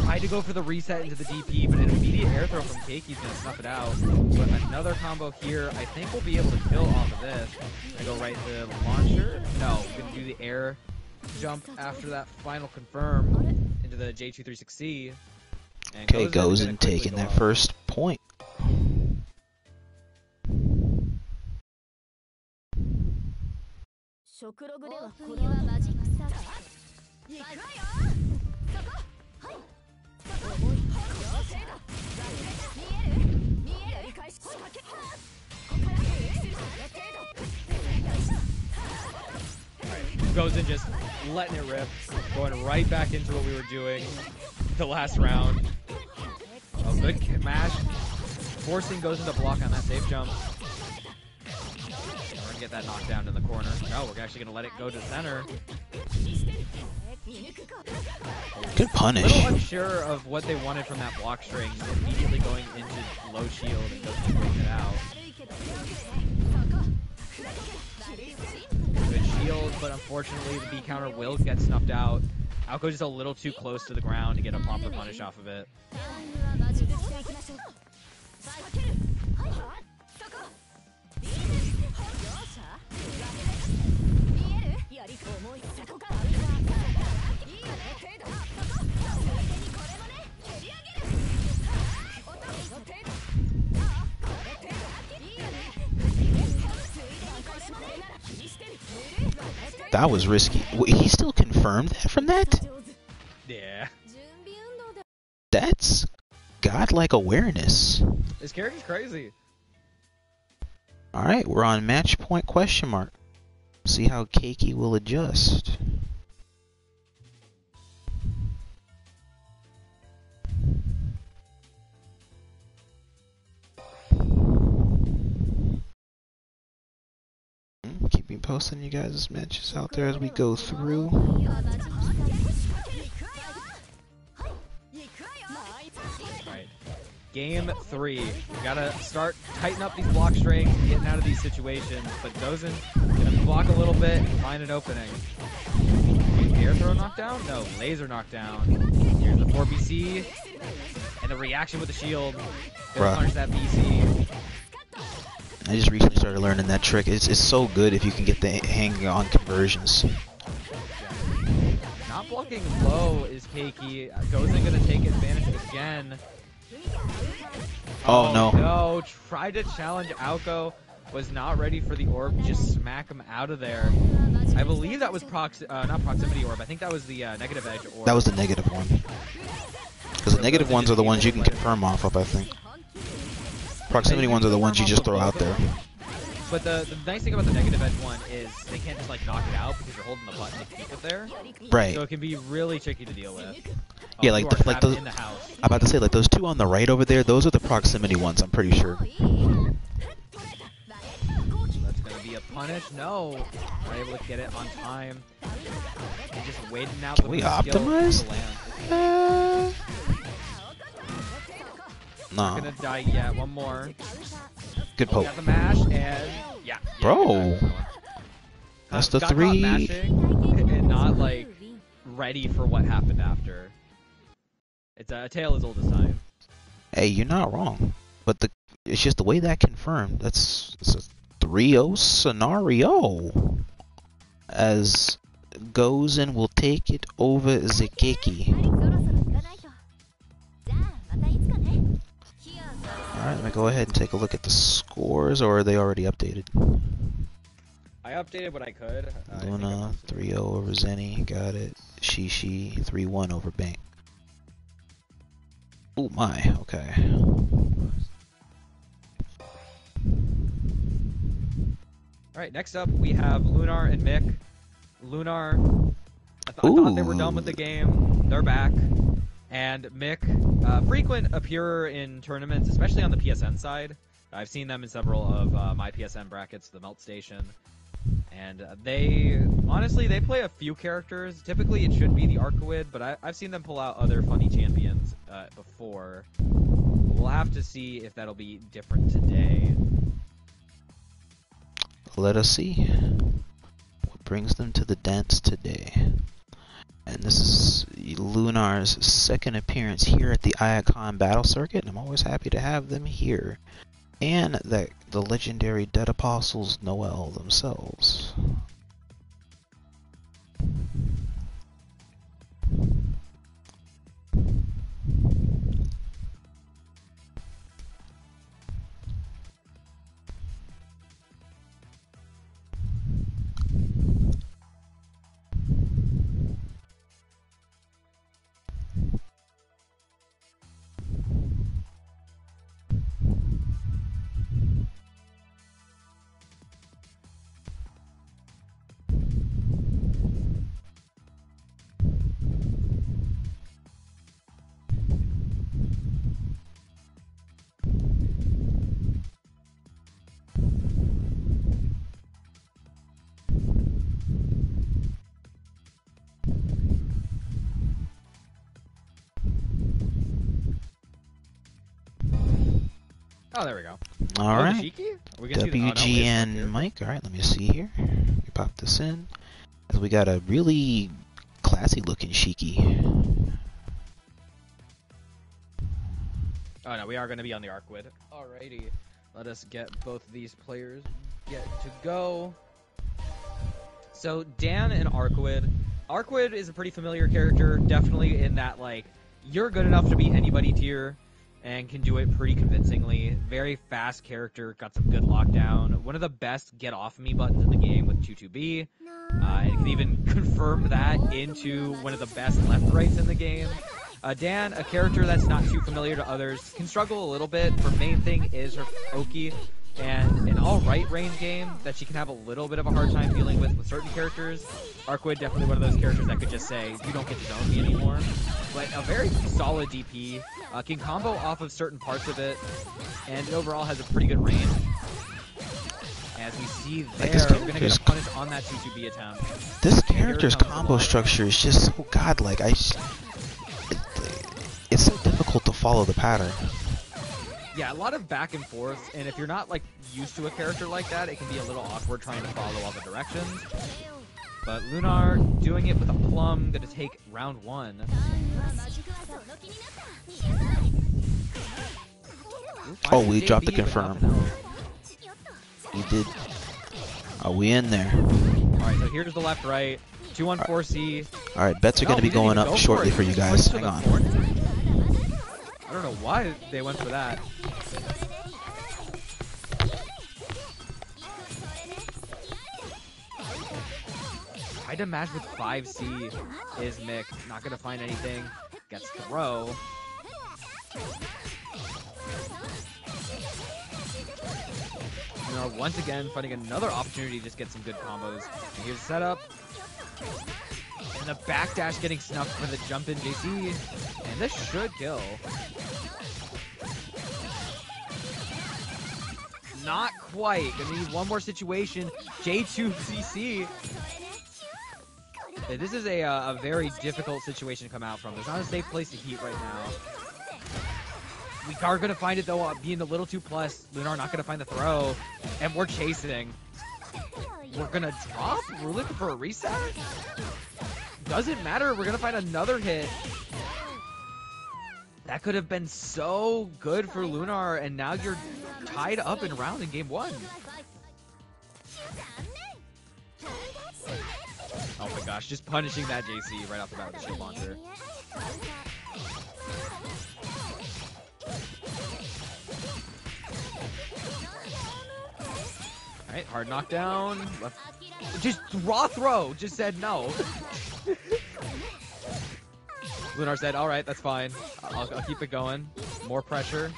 Tried to go for the reset into the DP, but an immediate air throw from Keiki's going to snuff it out. But another combo here, I think we'll be able to kill off of this. Gonna go right to the launcher. No, gonna do the air jump after that final confirm into the J236C. And Okay, Gozen taking that first point. Gozen just letting it rip, going right back into what we were doing the last round. Oh, good mash, forcing Gozen to block on that safe jump. We're gonna get that knockdown in the corner. No, we're actually gonna let it go to center. Good punish. A little unsure of what they wanted from that block string, immediately going into low shield and Gozen breaking it out. Good shield, but unfortunately the B counter will get snuffed out. Aoko just a little too close to the ground to get a proper punish off of it. That was risky. Wait, he still confirmed that from that? Yeah. That's godlike awareness. This character's crazy. Alright, we're on match point question mark. See how Keiki will adjust. Keep me posting you guys' matches out there as we go through. Right. Game 3. We gotta start tighten up these block strings, getting out of these situations. But Gozen gonna block a little bit and find an opening. Air throw knockdown? No, laser knockdown. Here's the 4BC. And the reaction with the shield. Gonna punish that BC. I just recently started learning that trick. It's so good if you can get the hang on conversions. Not blocking low is Keiki. Gozen gonna take advantage again. Oh no. No, tried to challenge Aoko. Was not ready for the orb. Just smack him out of there. I believe that was not proximity orb. I think that was the negative edge orb. That was the negative one. Because the negative ones are the ones you can confirm off of, I think. Proximity ones are the ones you just throw out there. But the nice thing about the negative edge one is they can't just like knock it out because you're holding the button to keep it there. Right. So it can be really tricky to deal with. Yeah, like those. In the house. I'm about to say, like those two on the right over there. Those are the proximity ones. I'm pretty sure. That's gonna be a punish. No, not able to get it on time. And just waiting out. Can we optimize? No. Gonna die yet. One more. Good poke. Got the mash and yeah. Bro. That's the got 3. Caught mashing and not like ready for what happened after. It's a tale as old as time. Hey, you're not wrong. But it's just the way that confirmed. It's a 3-0 scenario. As Gozen will take it over Zebstrika. Alright, let me go ahead and take a look at the scores, or are they already updated? I updated what I could. Luna 3-0 over Zenny, got it. Shi Shi 3-1 over Bank. Oh my, okay. Alright, next up we have Lunar and Mick. Lunar, I thought they were done with the game. They're back. And Mick, frequent appearer in tournaments, especially on the PSN side. I've seen them in several of my PSN brackets, the Melt Station. And honestly, they play a few characters. Typically, it should be the Arcueid, but I've seen them pull out other funny champions before. We'll have to see if that'll be different today. Let us see what brings them to the dance today. And this is Lunar's second appearance here at the Iacon Battle Circuit, and I'm always happy to have them here. And the legendary Dead Apostles Noel themselves. Oh, there we go. All right. WGN mic. All right, let me see here. We pop this in. As we got a really classy looking Shiki. Oh no, we are going to be on the Arcueid. Alrighty, let us get both of these players get to go. So D.A.N and Arcueid. Arcueid is a pretty familiar character, definitely in that like you're good enough to beat anybody tier and can do it pretty convincingly. Very fast character, got some good lockdown. One of the best get off me buttons in the game with 2-2B. And can even confirm that into one of the best left rights in the game. D.A.N, a character that's not too familiar to others, can struggle a little bit. Her main thing is her Oki, and an alright range game that she can have a little bit of a hard time dealing with certain characters. Arcueid, definitely one of those characters that could just say, you don't get to zone me anymore. But a very solid DP, can combo off of certain parts of it, and overall has a pretty good range. As we see there, we're going to get a punish on that 2-2B attempt. This character's combo structure is just so godlike. It's so difficult to follow the pattern. Yeah, a lot of back and forth, and if you're not like used to a character like that, it can be a little awkward trying to follow all the directions. But Lunar doing it with a plum, gonna take round 1. Oh, we dropped the confirm. We did. Are we in there? Alright, so here's the left right. 2-1-4C. Alright, bets are gonna be going up shortly for you guys. Hang on. I don't know why they went for that. Tried to match with 5C is Mick. Not going to find anything. Gets throw. Lunar once again finding another opportunity to just get some good combos. And here's the setup. And the backdash getting snuffed for the jump in JC. And this should kill. Not quite. Gonna need one more situation. J2CC. This is a very difficult situation to come out from. There's not a safe place to heat right now. We are going to find it, though, being a little too plus. Lunar not going to find the throw. And we're chasing. We're going to drop? We're looking for a reset? Doesn't matter. We're going to find another hit. That could have been so good for Lunar, and now you're tied up in round in game 1. Oh my gosh, just punishing that JC right off the bat with the shield launcher. Alright, hard knockdown. Just raw throw, just said no. Lunar said, alright, that's fine. I'll keep it going. More pressure.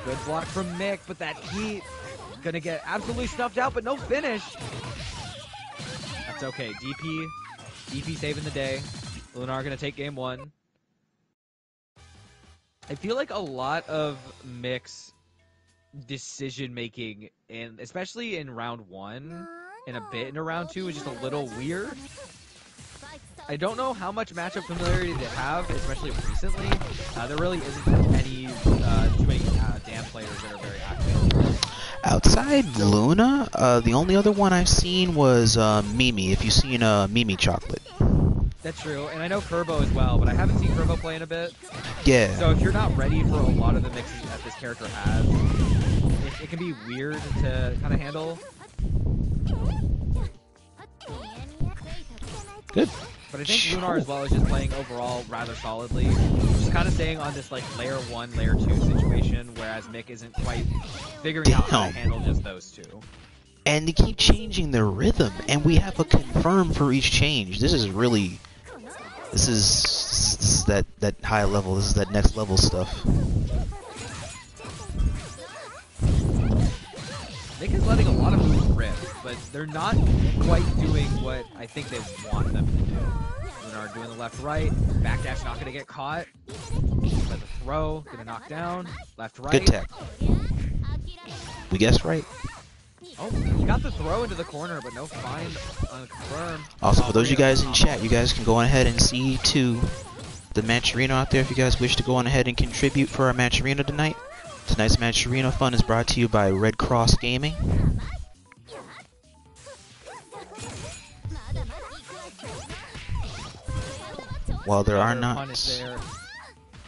Good block from Mick, but that heat gonna get absolutely snuffed out, but no finish. That's okay. DP saving the day. Lunar gonna take game 1. I feel like a lot of Mick's decision making, and especially in round 1 and a bit in round 2, is just a little weird. I don't know how much matchup familiarity they have, especially recently. There really isn't any too many D.A.N players that are very active. Outside Luna, the only other one I've seen was Mimi, if you've seen Mimi Chocolate. That's true, and I know Kerbo as well, but I haven't seen Kerbo play in a bit. Yeah. So if you're not ready for a lot of the mixes that this character has, it can be weird to kind of handle. Good. But I think Lunar as well is just playing overall rather solidly. Just kind of staying on this like layer 1, layer 2 situation, whereas Mick isn't quite figuring out how to handle just those two. And they keep changing their rhythm, and we have a confirm for each change. This is really, this is that high level. This is that next level stuff. Mick is letting a lot of moves rip, but they're not quite doing what I think they want them to do. Lunar doing the left-right, backdash not going to get caught. Let the throw, going to knock down, left-right. Good tech. We guessed right. Oh, he got the throw into the corner, but no find on confirm. Also, for those of you guys in chat, you guys can go on ahead and see to the match arena out there if you guys wish to go on ahead and contribute for our match arena tonight. Tonight's match arena fun is brought to you by Red Cross Gaming. While there are not,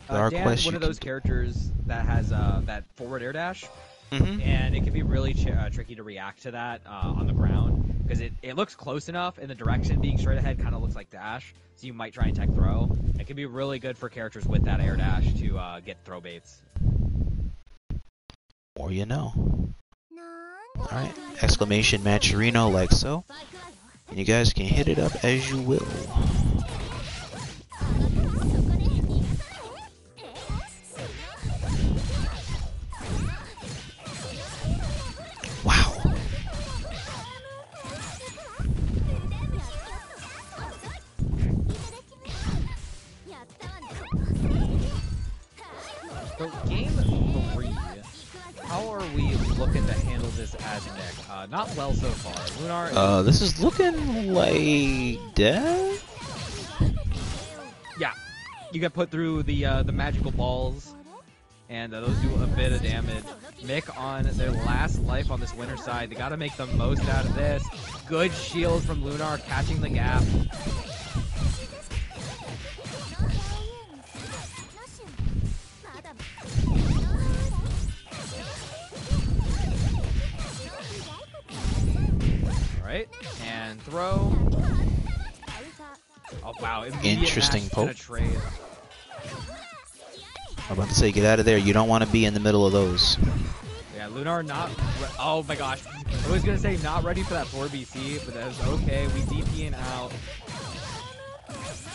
there are D.A.N, questions. one of those characters that has that forward air dash, and it can be really tricky to react to that on the ground because it looks close enough, and the direction being straight ahead kind of looks like dash, so you might try and tech throw. It can be really good for characters with that air dash to get throw baits. Or you know. Alright, exclamation matcherino like so. And you guys can hit it up as you will. Wow. So game 3, how are we looking to handle this as Nick? Not well so far. Lunar. This is looking like death. Yeah, you get put through the magical balls, and those do a bit of damage. Mick on their last life on this winter side. They got to make the most out of this. Good shield from Lunar, catching the gap. Alright, and throw. Oh wow, interesting poke. Trade. I'm about to say, get out of there. You don't want to be in the middle of those. Yeah, Lunar not. Oh my gosh, I was gonna say not ready for that 4BC, but that was okay. We DPing out.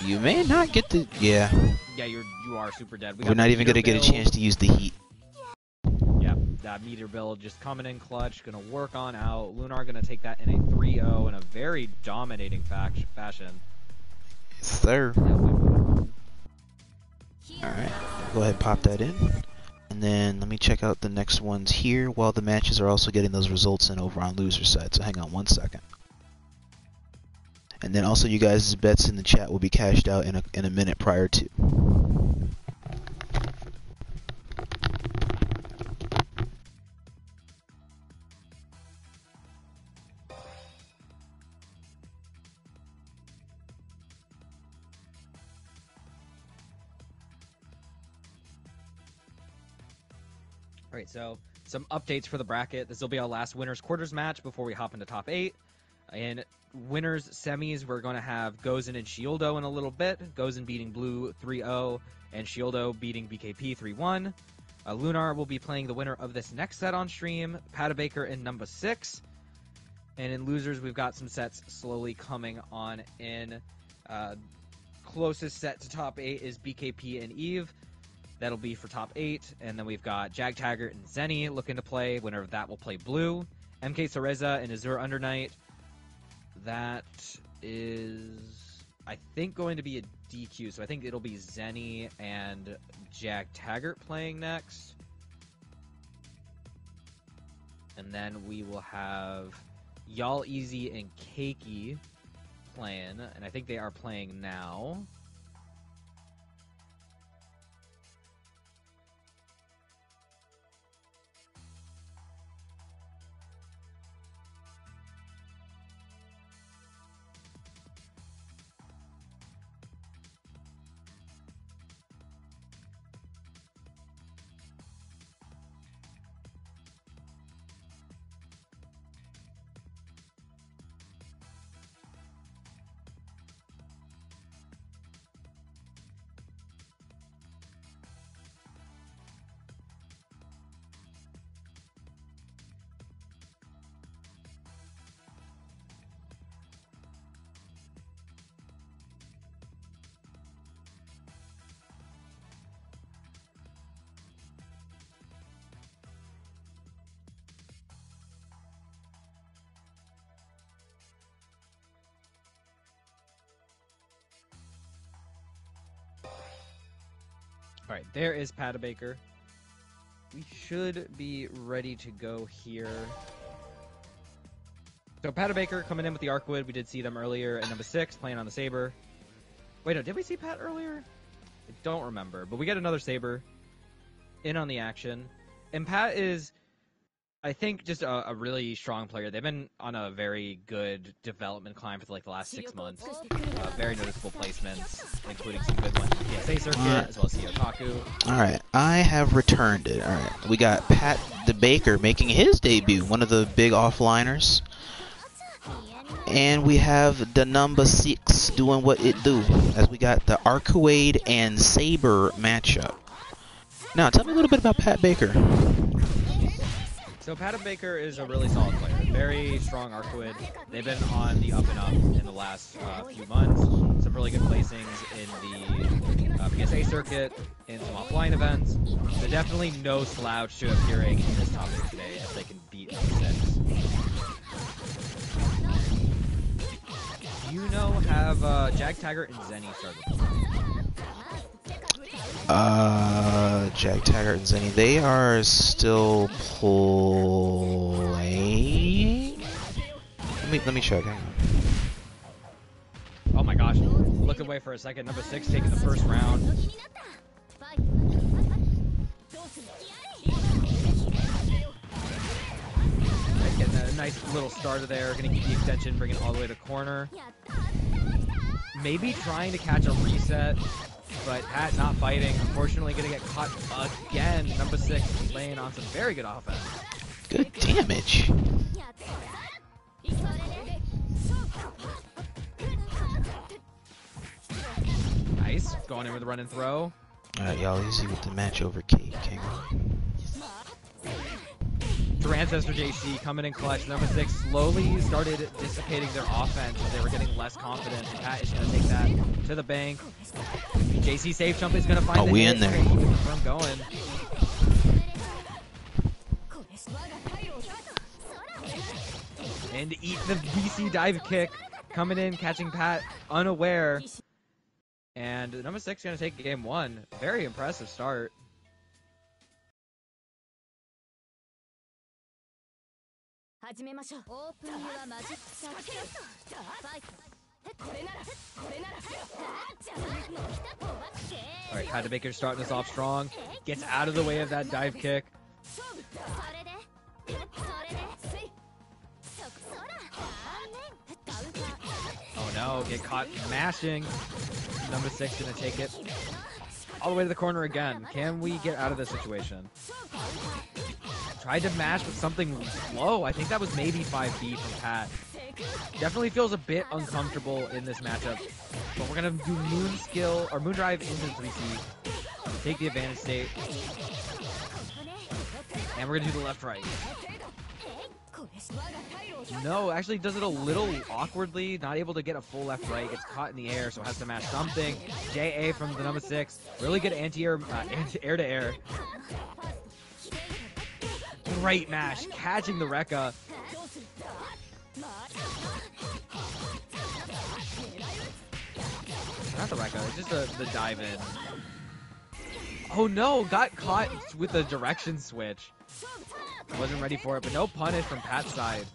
You may not get the. Yeah. Yeah, you are super dead. We're not even gonna get a chance to use the heat. Yeah, that meteor build just coming in clutch, gonna work on out. Lunar gonna take that in a 3-0 in a very dominating fashion. Yes, sir. Alright, go ahead and pop that in. And then let me check out the next ones here while the matches are also getting those results in over on loser side. So hang on 1 second. And then also you guys' bets in the chat will be cashed out in a minute prior to. Alright, so some updates for the bracket. This will be our last winners quarters match before we hop into top 8. In winners semis, we're going to have Gozen and Shieldo in a little bit. Gozen beating Blue 3-0 and Shieldo beating BKP 3-1. Lunar will be playing the winner of this next set on stream, PatDaBaker and Numbuh 6. And in losers, we've got some sets slowly coming on in. Closest set to top 8 is BKP and Eve. That'll be for top 8. And then we've got Jag Taggart and Zenny looking to play. Winner of that will play blue. MK Cereza and Azure Undernight. That is, I think, going to be a DQ. So I think it'll be Zenny and Jag Taggart playing next. And then we will have Y'all Easy and Keiki playing. And I think they are playing now. Alright, there is PatDaBaker. We should be ready to go here. So PatDaBaker coming in with the Arcueid. We did see them earlier at Numbuh 6, playing on the Saber. Wait, no, did we see Pat earlier? I don't remember, but we get another Saber in on the action. And Pat is, I think, just a really strong player. They've been on a very good development climb for like the last 6 months. Very noticeable placements, including some good ones in the PSA circuit, as well as Otaku. Alright, I have returned it. Alright, we got PatDaBaker making his debut, one of the big offliners. And we have the Numbuh 6 doing what it do, as we got the Arcueid and Saber matchup. Now, tell me a little bit about PatDaBaker. So PatDaBaker is a really solid player. Very strong Arcueid. They've been on the up and up in the last few months. Some really good placings in the PSA circuit, in some offline events. So definitely no slouch to appearing in this top 8 today if they can beat Numbuh 6. Do you know, have Jag Taggart and Zenny started? Jag Taggart and Zenny, they are still playing. Let me check. Hang on. Oh my gosh! Look away for a second. Numbuh 6 taking the first round. Getting a nice little starter there. Gonna keep the extension, bring it all the way to corner. Maybe trying to catch a reset. But Pat not fighting, unfortunately going to get caught again. Numbuh 6 laying on some very good offense. Good damage. Nice. Going in with a run and throw. Alright, y'all easy with the match over King. For Ancestor JC coming in clutch. Numbuh 6 slowly started dissipating their offense as they were getting less confident. Pat is going to take that to the bank. JC safe jump is gonna find the we hit. in there. Keep the firm going. And eat the VC dive kick. Coming in, catching Pat unaware. And number 6 gonna take game 1. Very impressive start. Alright, PatDaBaker starting us off strong. Gets out of the way of that dive kick. Oh no, get caught mashing. Number 6 gonna take it all the way to the corner again. Can we get out of this situation? Tried to mash with something low. I think that was maybe 5B from Pat. Definitely feels a bit uncomfortable in this matchup. But we're gonna do Moon Skill or Moon Drive into 3C. Take the advantage state. And we're gonna do the left right. No, actually does it a little awkwardly. Not able to get a full left right. Gets caught in the air, so has to mash something. JA from the number 6. Really good anti-air, air to air. Great mash, catching the Rekka. Not the Rekka, it's just the dive in. Oh no, got caught with the direction switch. Wasn't ready for it, but no punish from Pat's side.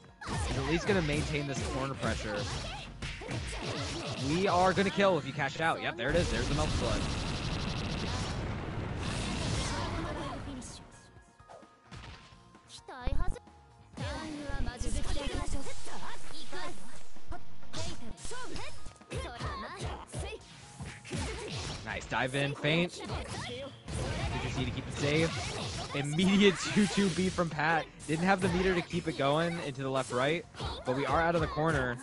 He's at least going to maintain this corner pressure. We are going to kill if you cash out. Yep, there it is. There's the Melty Blood. Nice dive in, feint. FGC to keep it safe. Immediate 2-2 from Pat. Didn't have the meter to keep it going into the left-right, but we are out of the corner.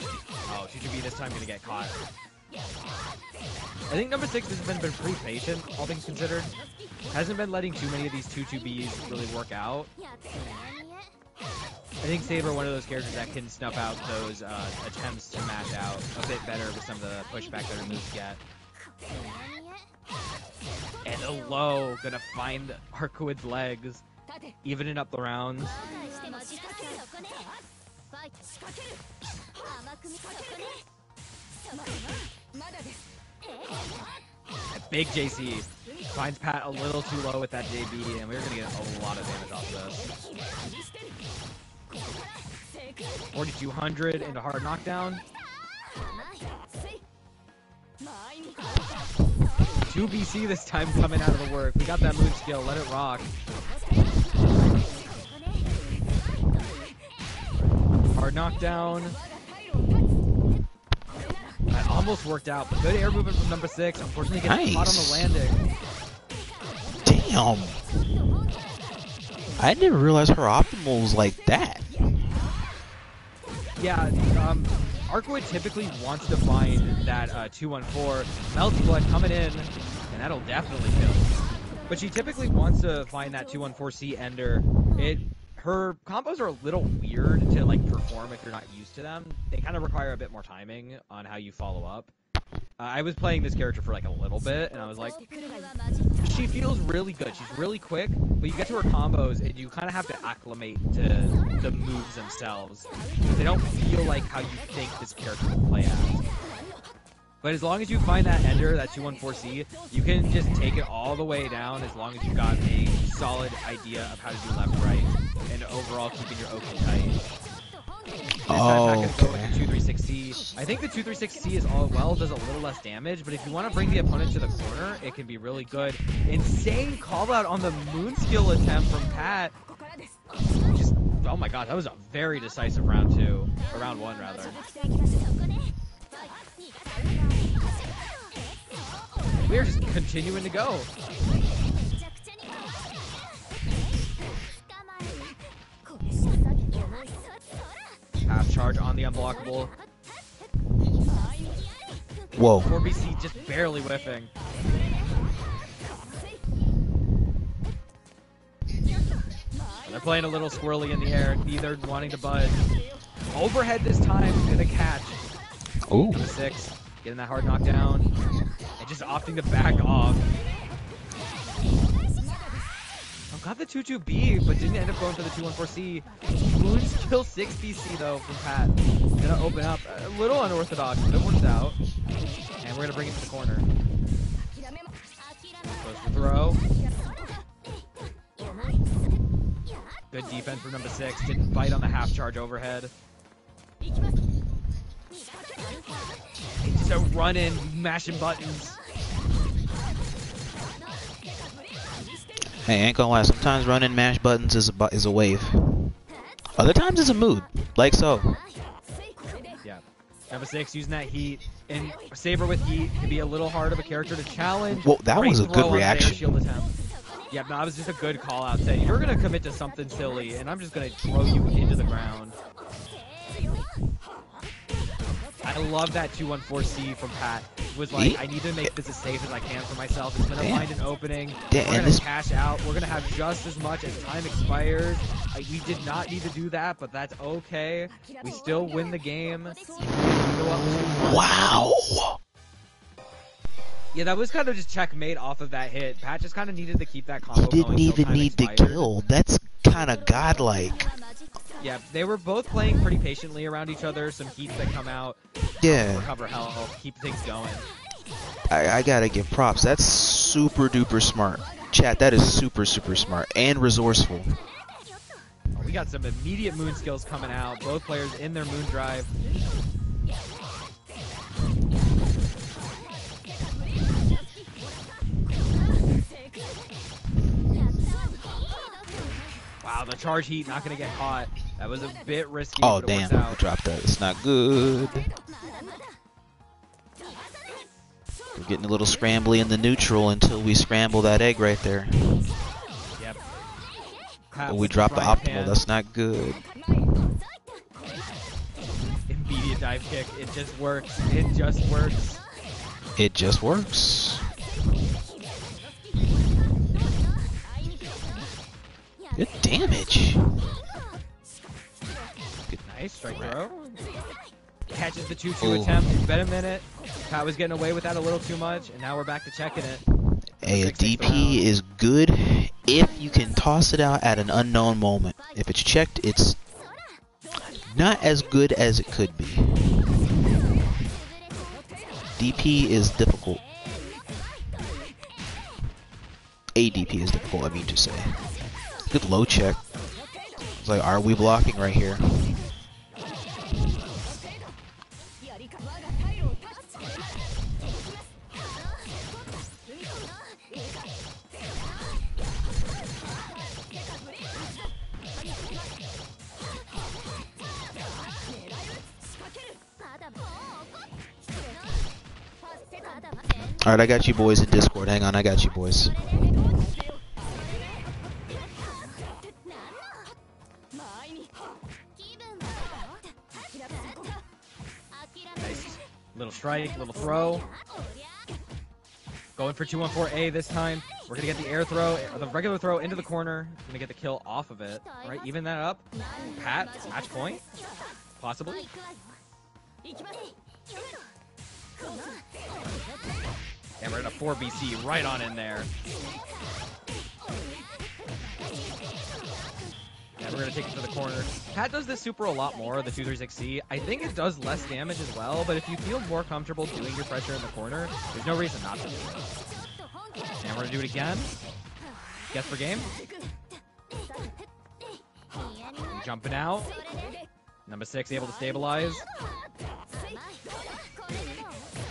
Oh, 2-2 this time gonna get caught. I think number 6 has been pretty patient, all things considered. Hasn't been letting too many of these 2-2Bs really work out. I think Saber, one of those characters that can snuff out those attempts to mash out a bit better with some of the pushback that her moves get. And a low, gonna find Arcueid's legs, evening up the rounds. And big JC finds Pat a little too low with that JB, and we're gonna get a lot of damage off of this. 4200 into hard knockdown. 2 BC this time coming out of the work. We got that moon skill. Let it rock. Hard knockdown. That almost worked out, but good air movement from number 6. Unfortunately, getting caught on the landing. Damn. I didn't realize her optimal was like that. Yeah, Arcueid typically wants to find that 2-1-4. Melty Blood coming in, and that'll definitely kill. But she typically wants to find that 2-1-4C ender. Her combos are a little weird to like perform if you're not used to them. They kind of require a bit more timing on how you follow up. I was playing this character for like a little bit, and I was like, she feels really good. She's really quick, but you get to her combos, and you kind of have to acclimate to the moves themselves. They don't feel like how you think this character will play out. But as long as you find that ender, that 2-1-4C, you can just take it all the way down as long as you've got a solid idea of how to do left-right, and overall keeping your Aoko tight. Oh, okay. 236C. I think the 236C is all well, does a little less damage, but if you want to bring the opponent to the corner, it can be really good. Insane call out on the moon skill attempt from Pat. Just, oh my god, that was a very decisive round 2, or round 1 rather. We're just continuing to go. Half charge on the unblockable. Whoa. 4BC just barely whiffing. They're playing a little squirrely in the air, neither wanting to budge. Overhead this time, gonna catch. Ooh. 6, getting that hard knockdown. just opting to back off. Got the 2-2B, but didn't end up going for the 2-1-4C. Moon skill 6 BC though from Pat. Gonna open up a little unorthodox, but it works out. And we're gonna bring it to the corner. Close the throw. Good defense from number 6. Didn't bite on the half charge overhead. Just a run in, mashing buttons. Hey, ain't gonna lie, sometimes running mash buttons is a wave. Other times it's a mood, like so. Yeah. Number 6 using that heat. And Saber with heat can be a little hard of a character to challenge. Well, that was a good reaction. Shield attempt. Yeah, no, that was just a good call out saying, you're gonna commit to something silly, and I'm just gonna throw you into the ground. I love that 2-1-4C from Pat. Was like, I need to make this as safe as I can for myself. It's gonna find an opening. We're gonna cash out. We're gonna have just as much as time expires. We did not need to do that, but that's okay. We still win the game. Wow. Yeah, that was kind of just checkmate off of that hit. Pat just kind of needed to keep that combo going. He didn't even need to kill. That's kind of godlike. Yeah, they were both playing pretty patiently around each other. Some heats that come out. Yeah. Recover health, keep things going. I gotta give props. That's super duper smart. Chat, that is super smart and resourceful. Oh, we got some immediate moon skills coming out. Both players in their moon drive. Wow, the charge heat not gonna get caught. That was a bit risky. Oh but damn, it works out. dropped that. It's not good. We're getting a little scrambly in the neutral until we scramble that egg right there. Yep. But we drop the optimal. That's not good. Immediate dive kick. It just works. It just works. It just works. Good damage. Good. Nice strike throw. Catches the 2-2 attempt. Been a minute. Pat was getting away with that a little too much, and now we're back to checking it. Hey, a DP is good if you can toss it out at an unknown moment. If it's checked, it's not as good as it could be. DP is difficult. ADP is difficult, I mean to say. Good low check. It's like, are we blocking right here? Alright, I got you boys in Discord. Hang on, I got you boys. Nice. Little strike, little throw. Going for 2-1-4A this time. We're going to get the air throw, or the regular throw into the corner. Going to get the kill off of it. All right, even that up. Pat, match point. Possibly. And we're going to 4BC right on in there. And we're going to take it to the corner. Pat does this super a lot more, the 236C. I think it does less damage as well, but if you feel more comfortable doing your pressure in the corner, there's no reason not to do it. And we're going to do it again. Guess for game. Jumping out. Number 6 able to stabilize.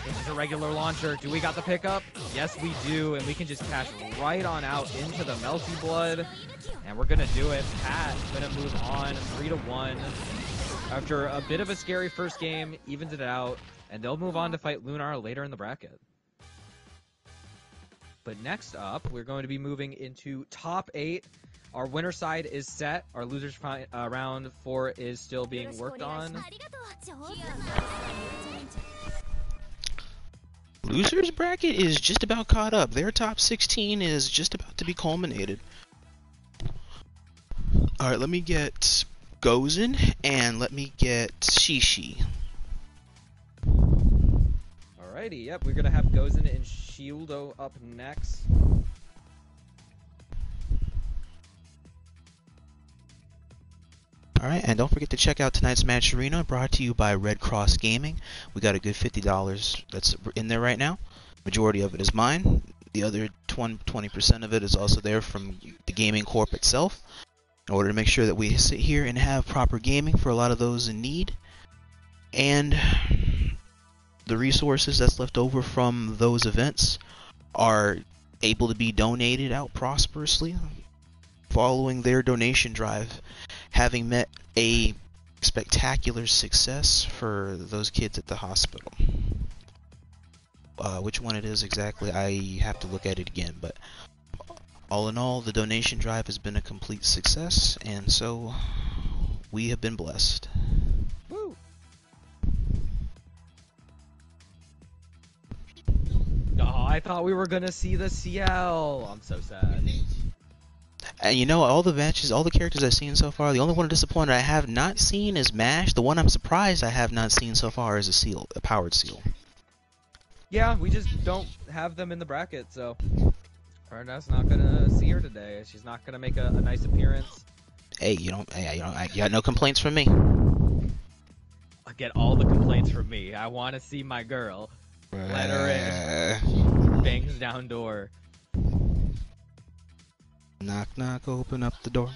This is a regular launcher. Do we got the pickup? Yes, we do, and we can just cash right on out into the Melty Blood. And we're going to do it. Pat going to move on 3-1. After a bit of a scary first game, evens it out, and they'll move on to fight Lunar later in the bracket. But next up, we're going to be moving into top 8. Our winner side is set. Our losers round 4 is still being worked on. Losers bracket is just about caught up. Their top 16 is just about to be culminated. Alright, let me get Gozen and let me get Shi Shi. Alright, Alrighty, yep, we're gonna have Gozen and Shieldo up next. Alright, and don't forget to check out tonight's match arena, brought to you by Red Cross Gaming. We got a good $50 that's in there right now. Majority of it is mine. The other 20% of it is also there from the gaming corp itself, in order to make sure that we sit here and have proper gaming for a lot of those in need. And the resources that's left over from those events are able to be donated out prosperously following their donation drive having met a spectacular success for those kids at the hospital. Which one it is exactly, I have to look at it again, but all in all, the donation drive has been a complete success, and so we have been blessed. Woo! Oh, I thought we were gonna see the Ciel. I'm so sad. And you know, all the matches, all the characters I've seen so far, the only one disappointed I have not seen is Mash. The one I'm surprised I have not seen so far is a Ciel, a powered Ciel. Yeah, we just don't have them in the bracket, so Arna's not gonna see her today. She's not gonna make a nice appearance. Hey, you got no complaints from me. I get all the complaints from me. I want to see my girl. Let her in. Bangs down door. Knock, knock, open up the door.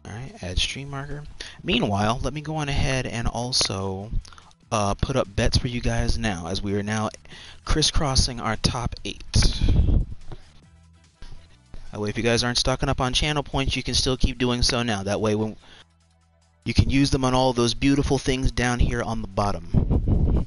Alright, add stream marker. Meanwhile, let me go on ahead and also put up bets for you guys now, as we are now crisscrossing our top 8. That way, if you guys aren't stocking up on channel points, you can still keep doing so now. That way, when you can use them on all those beautiful things down here on the bottom.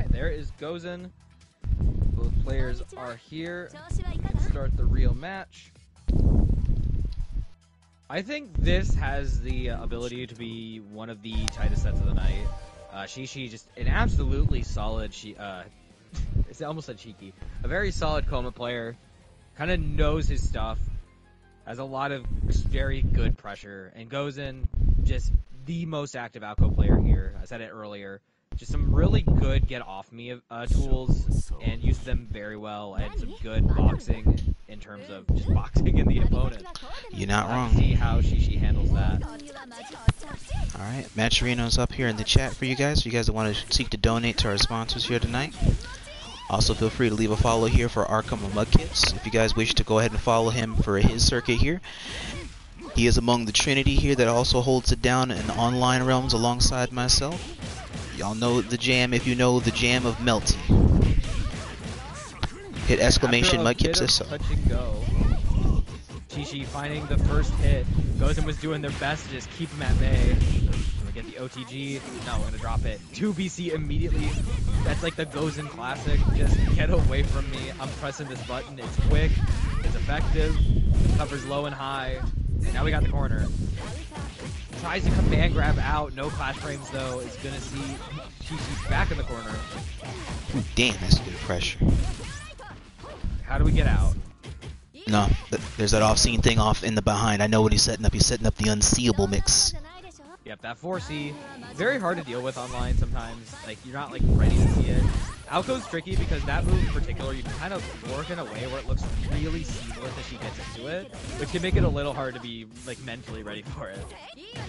There is Gozen. Both players are here. Let's start the real match. I think this has the ability to be one of the tightest sets of the night. Shi Shi, just an absolutely solid. It's almost said cheeky. A very solid Kouma player. Kind of knows his stuff. Has a lot of very good pressure. And Gozen, just the most active Aoko player here. I said it earlier. Just some really good get off me tools, and use them very well, and some good boxing in terms of just boxing in the opponent. You're not wrong. See how Shi Shi handles that. Alright, Match Arena's up here in the chat for you guys. For you guys that want to seek to donate to our sponsors here tonight. Also, feel free to leave a follow here for Arhkma Muddykipz. If you guys wish to go ahead and follow him for his circuit here. He is among the Trinity here that also holds it down in online realms alongside myself. Y'all know the jam if you know the jam of Melty. Hit exclamation Muddykipz this up. Touch and go. Shi Shi finding the first hit. Gozen was doing their best to just keep him at bay. We're gonna get the OTG. No, we're gonna drop it. 2 BC immediately. That's like the Gozen classic. Just get away from me. I'm pressing this button. It's quick. It's effective. Covers low and high. And now we got the corner. Tries to command grab out. No clash frames though. Is gonna see Shi Shi's back in the corner. Ooh, damn, that's good pressure. How do we get out? No, there's that off-scene thing off in the behind. I know what he's setting up. He's setting up the unseeable mix. Yep, that 4C, very hard to deal with online sometimes. Like, you're not, like, ready to see it. Aoko's tricky because that move in particular, you can kind of work in a way where it looks really seamless as she gets into it, which can make it a little hard to be, like, mentally ready for it.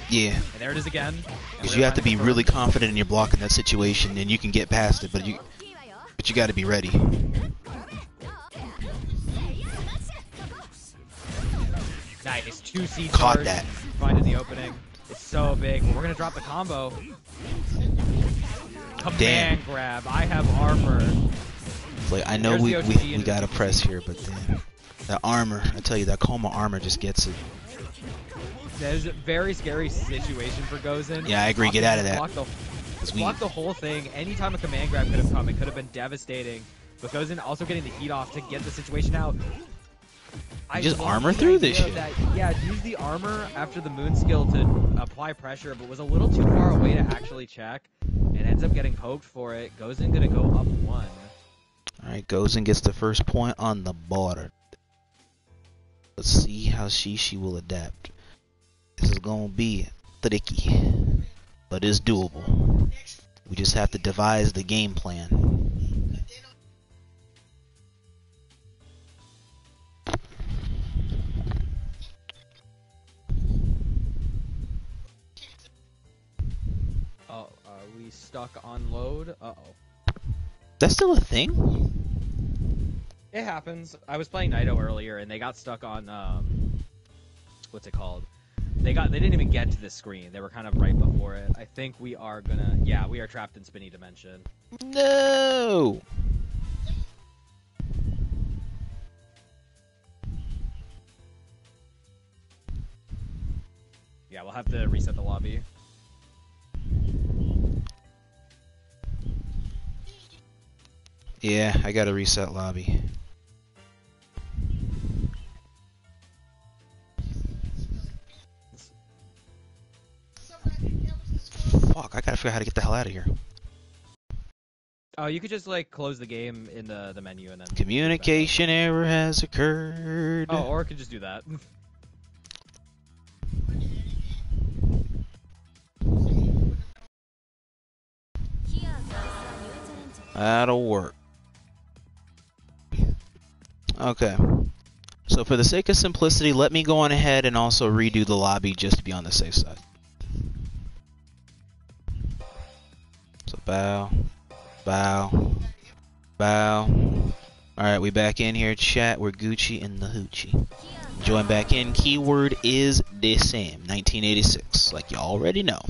Yeah. And there it is again. Because you have to be really confident in your block in that situation, and you can get past it, but you got to be ready. Nice, 2C Caught charge, that. finding the opening. It's so big. We're gonna drop the combo. Command grab. I have armor. It's like, I know we gotta press here, but damn. That armor, I tell you, that Kouma armor just gets it. That is a very scary situation for Gozen. Yeah, I agree. Get out of that. Block the whole thing. Anytime a command grab could have come, it could have been devastating. But Gozen also getting the heat off to get the situation out. You just armor through this shit. Yeah, use the armor after the moon skill to apply pressure, but was a little too far away to actually check. And ends up getting poked for it. Gozen gonna go up 1. Alright, Gozen gets the first point on the border. Let's see how Shi Shi will adapt. This is gonna be tricky, but it's doable. We just have to devise the game plan. Oh, are we stuck on load? Uh-oh. That's still a thing? It happens. I was playing NijouNijou earlier, and they got stuck on, what's it called? They didn't even get to this screen. They were kind of right before it. I think we are gonna, yeah, we are trapped in Spinny Dimension. No! Yeah, we'll have to reset the lobby. Yeah, I gotta reset lobby. Fuck, I gotta figure out how to get the hell out of here. Oh, you could just, like, close the game in the menu and then... Communication error has occurred. Oh, or I could just do that. That'll work. Okay. So for the sake of simplicity, let me go on ahead and also redo the lobby just to be on the safe side. So bow, bow, bow. Alright, we back in here, chat. We're Gucci in the hoochie. Join back in. Keyword is the same. 1986, like you already know.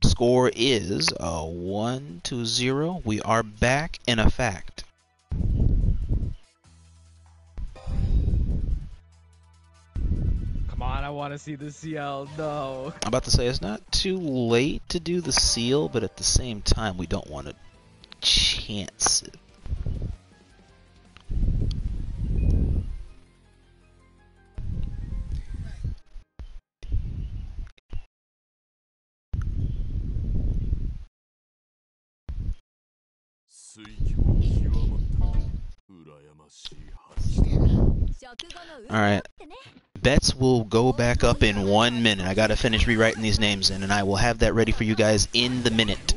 Score is 1-0. We are back in effect. Come on, I want to see the Ciel. No. I'm about to say it's not too late to do the seal, but at the same time, we don't want to chance it. Alright. Bets will go back up in 1 minute. I gotta finish rewriting these names in, and I will have that ready for you guys in the minute.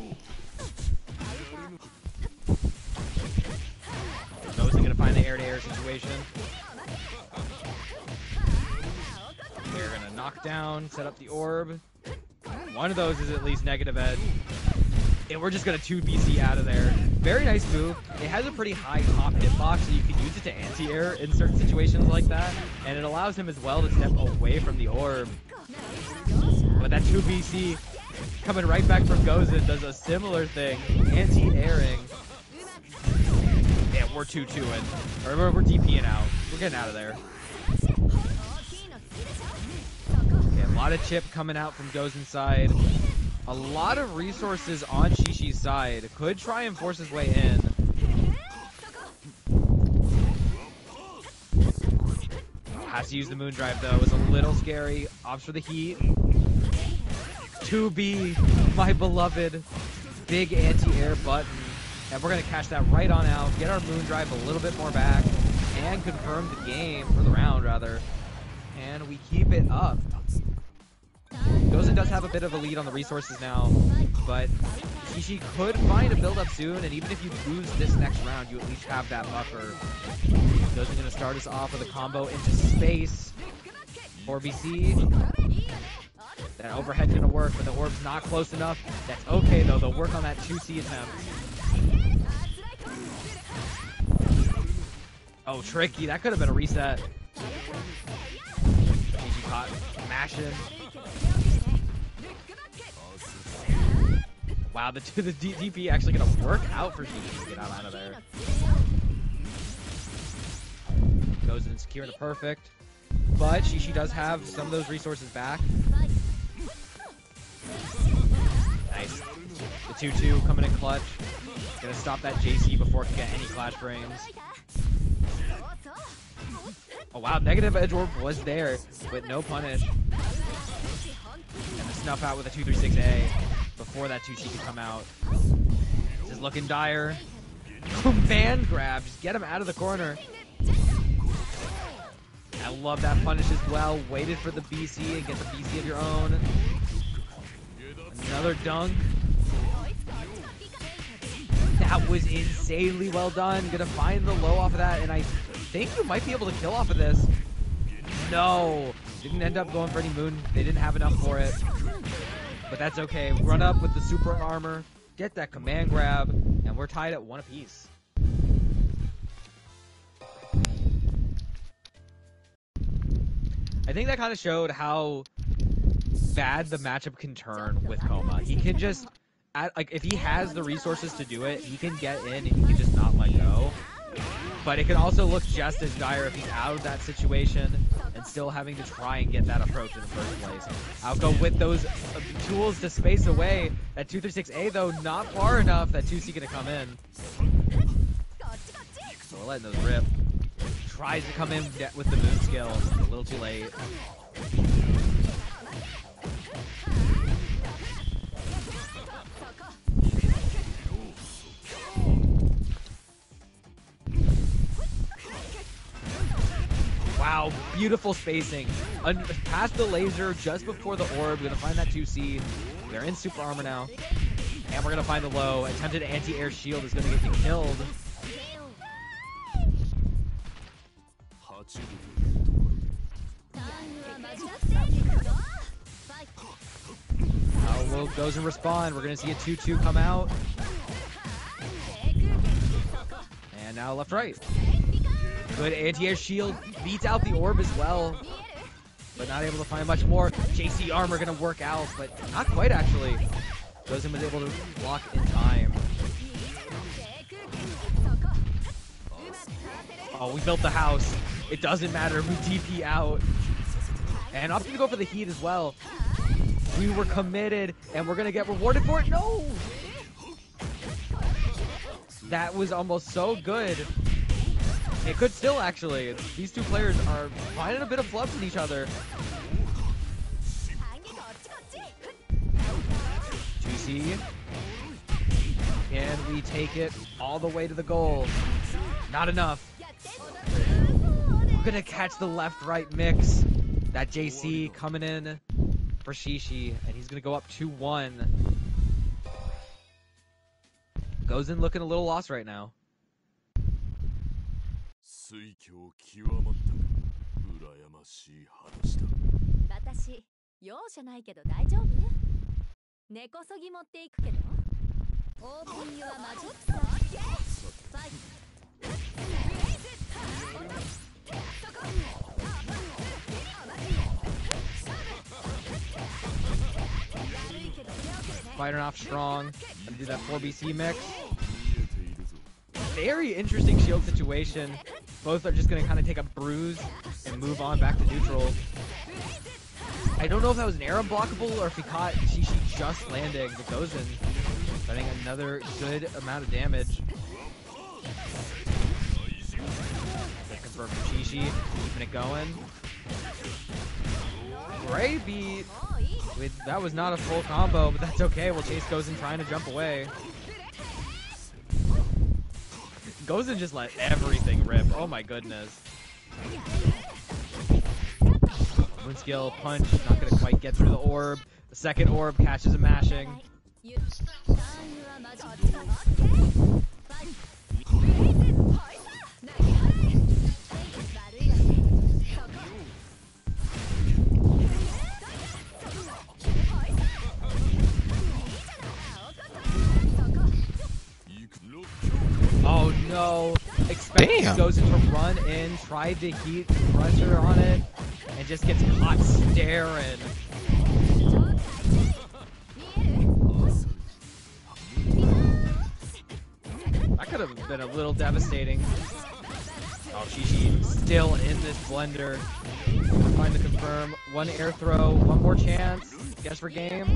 Gozen gonna find the air-to-air situation. They're gonna knock down, set up the orb. One of those is at least negative edge. And we're just gonna 2BC out of there. Very nice move. It has a pretty high top hitbox, so you can use it to anti-air in certain situations like that. And it allows him as well to step away from the orb. But that 2BC coming right back from Gozen does a similar thing. Anti-airing. Yeah, we're 2-2-ing. Or we're DPing out. We're getting out of there. Okay, a lot of chip coming out from Gozen's side. A lot of resources on Shi Shi's side. Could try and force his way in. Has to use the moon drive though. It's a little scary. Opts for the heat. 2B, my beloved. Big anti-air button. And we're going to cash that right on out. Get our moon drive a little bit more back. And confirm the game, or the round rather. And we keep it up. Gozen does have a bit of a lead on the resources now, but Shi Shi could find a build-up soon, and even if you lose this next round, you at least have that buffer. Gozen going to start us off with a combo into space. 4BC. That overhead's going to work, but the orb's not close enough. That's okay, though. They'll work on that 2C attempt. Oh, tricky. That could have been a reset. Shi Shi caught mashing. Wow, the DP actually gonna work out for Shi Shi to get out of there. Gozen secure to perfect. But Shi Shi does have some of those resources back. Nice. The 2-2 coming in clutch. Gonna stop that JC before it can get any clash frames. Oh wow, negative edge orb was there, but no punish. And the snuff out with a 2-3-6A before that 2C could come out. This is looking dire. Man grab, just get him out of the corner. I love that punish as well. Waited for the BC and get the BC of your own. Another dunk. That was insanely well done. Gonna find the low off of that, and I think you might be able to kill off of this. No, didn't end up going for any moon. They didn't have enough for it, but that's okay. Run up with the super armor, get that command grab, and we're tied at 1 apiece. I think that kind of showed how bad the matchup can turn with Kouma. He can just, like, if he has the resources to do it, he can get in and he can just not let go. But it can also look just as dire if he's out of that situation and still having to try and get that approach in the first place. Aoko with those tools to space away. That 2-3-6A though, not far enough. That 2C gonna come in. So we're letting those rip. Tries to come in with the moon skill. A little too late. Wow, beautiful spacing. Past the laser just before the orb. Gonna find that 2C. They're in super armor now. And we're gonna find the low. Attempted anti-air shield is gonna get you killed. Will Gozen respond. We're gonna see a 2-2 come out. And now left right. Good anti-air shield. Beats out the orb as well. But not able to find much more. JC armor gonna work out, but not quite actually. Gozen was able to block in time. Oh, we built the house. It doesn't matter. We DP out. And opted to go for the heat as well. We were committed, and we're gonna get rewarded for it. No! That was almost so good. It could still, actually. These two players are finding a bit of flubs in each other. 2C. Can we take it all the way to the goal? Not enough. We're gonna catch the left-right mix. That JC coming in for Shi Shi, and he's gonna go up 2-1. Gozen looking a little lost right now. Fighting off strong. Gonna do that 4BC mix. Very interesting shield situation. Both are just gonna kind of take a bruise and move on back to neutral. I don't know if that was an arrow blockable or if he caught Shi Shi just landing. But Gozen getting another good amount of damage. Good confirm from Shi Shi, keeping it going. Great beat. That was not a full combo, but that's okay. We'll chase Gozen trying to jump away. Gozen just let everything rip. Oh my goodness. Moon skill, punch, not gonna quite get through the orb. The second orb catches him mashing. Oh no, expecting Gozen to run in, tried to heat pressure on it, and just gets caught staring. could have been a little devastating. Oh, Shi Shi still in this blender. Trying to confirm. One air throw, one more chance. Guess for game.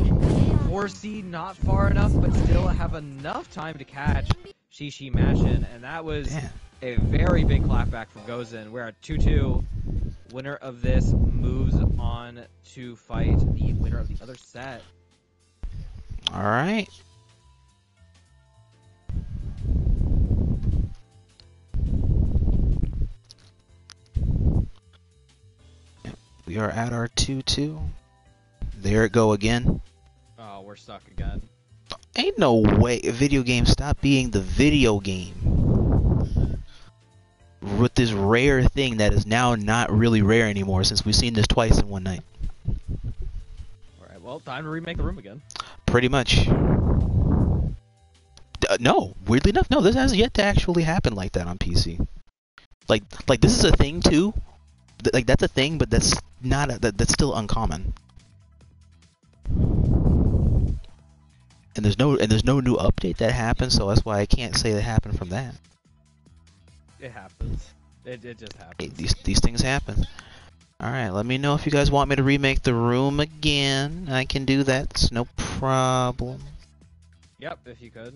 4C not far enough, but still have enough time to catch Shi Shi Mashin. And that was a very big clapback from Gozen. We're at 2-2. Winner of this moves on to fight the winner of the other set. All right. We are at our 2-2. There it go again. Oh, we're stuck again. Ain't no way a video game stop being the video game. With this rare thing that is now not really rare anymore since we've seen this twice in one night. Alright, well, time to remake the room again. Pretty much. No, weirdly enough, no, this has yet to actually happen like that on PC. Like this is a thing too. Like that's a thing, but that's not that's still uncommon. And there's no new update that happens, so that's why I can't say that happened from that. It happens. It just happens. These things happen. All right, let me know if you guys want me to remake the room again. I can do that. It's no problem. Yep, if you could.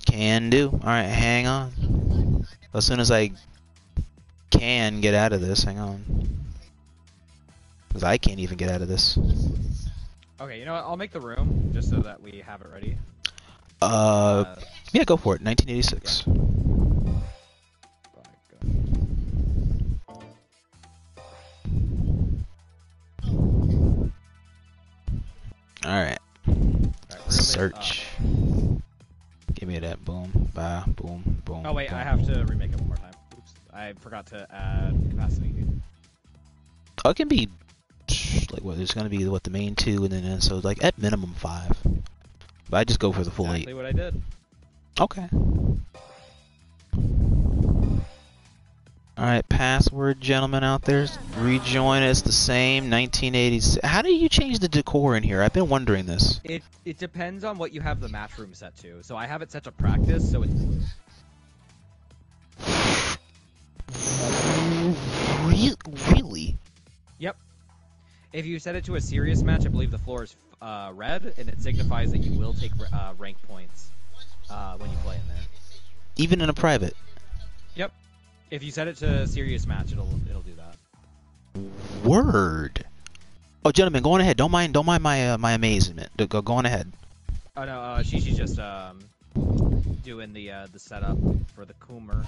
Can do. All right, hang on. As soon as I can get out of this, hang on. Because I can't even get out of this. Okay, you know what? I'll make the room just so that we have it ready. Yeah, go for it. 1986. Yeah. Alright. Search. Give me that. Boom. Bah. Boom. Boom. Oh, wait, boom. I have to remake it one more time. Oops. I forgot to add capacity. Oh, it can be like what? There's gonna be what the main 2, and then so like at minimum 5. But I just go for the full 8. Exactly what I did. Okay. All right, password, gentlemen out there. Rejoin us the same 1980s. How do you change the decor in here? I've been wondering this. It depends on what you have the match room set to. So I have it set to practice, so it's blue. Really? Yep. If you set it to a serious match, I believe the floor is red, and it signifies that you will take rank points when you play in there. Even in a private? Yep. If you set it to a serious match, it'll do that. Word. Oh, gentlemen, go on ahead. Don't mind my my amazement. Go on ahead. Oh no, Shi Shi's just doing the setup for the Kouma.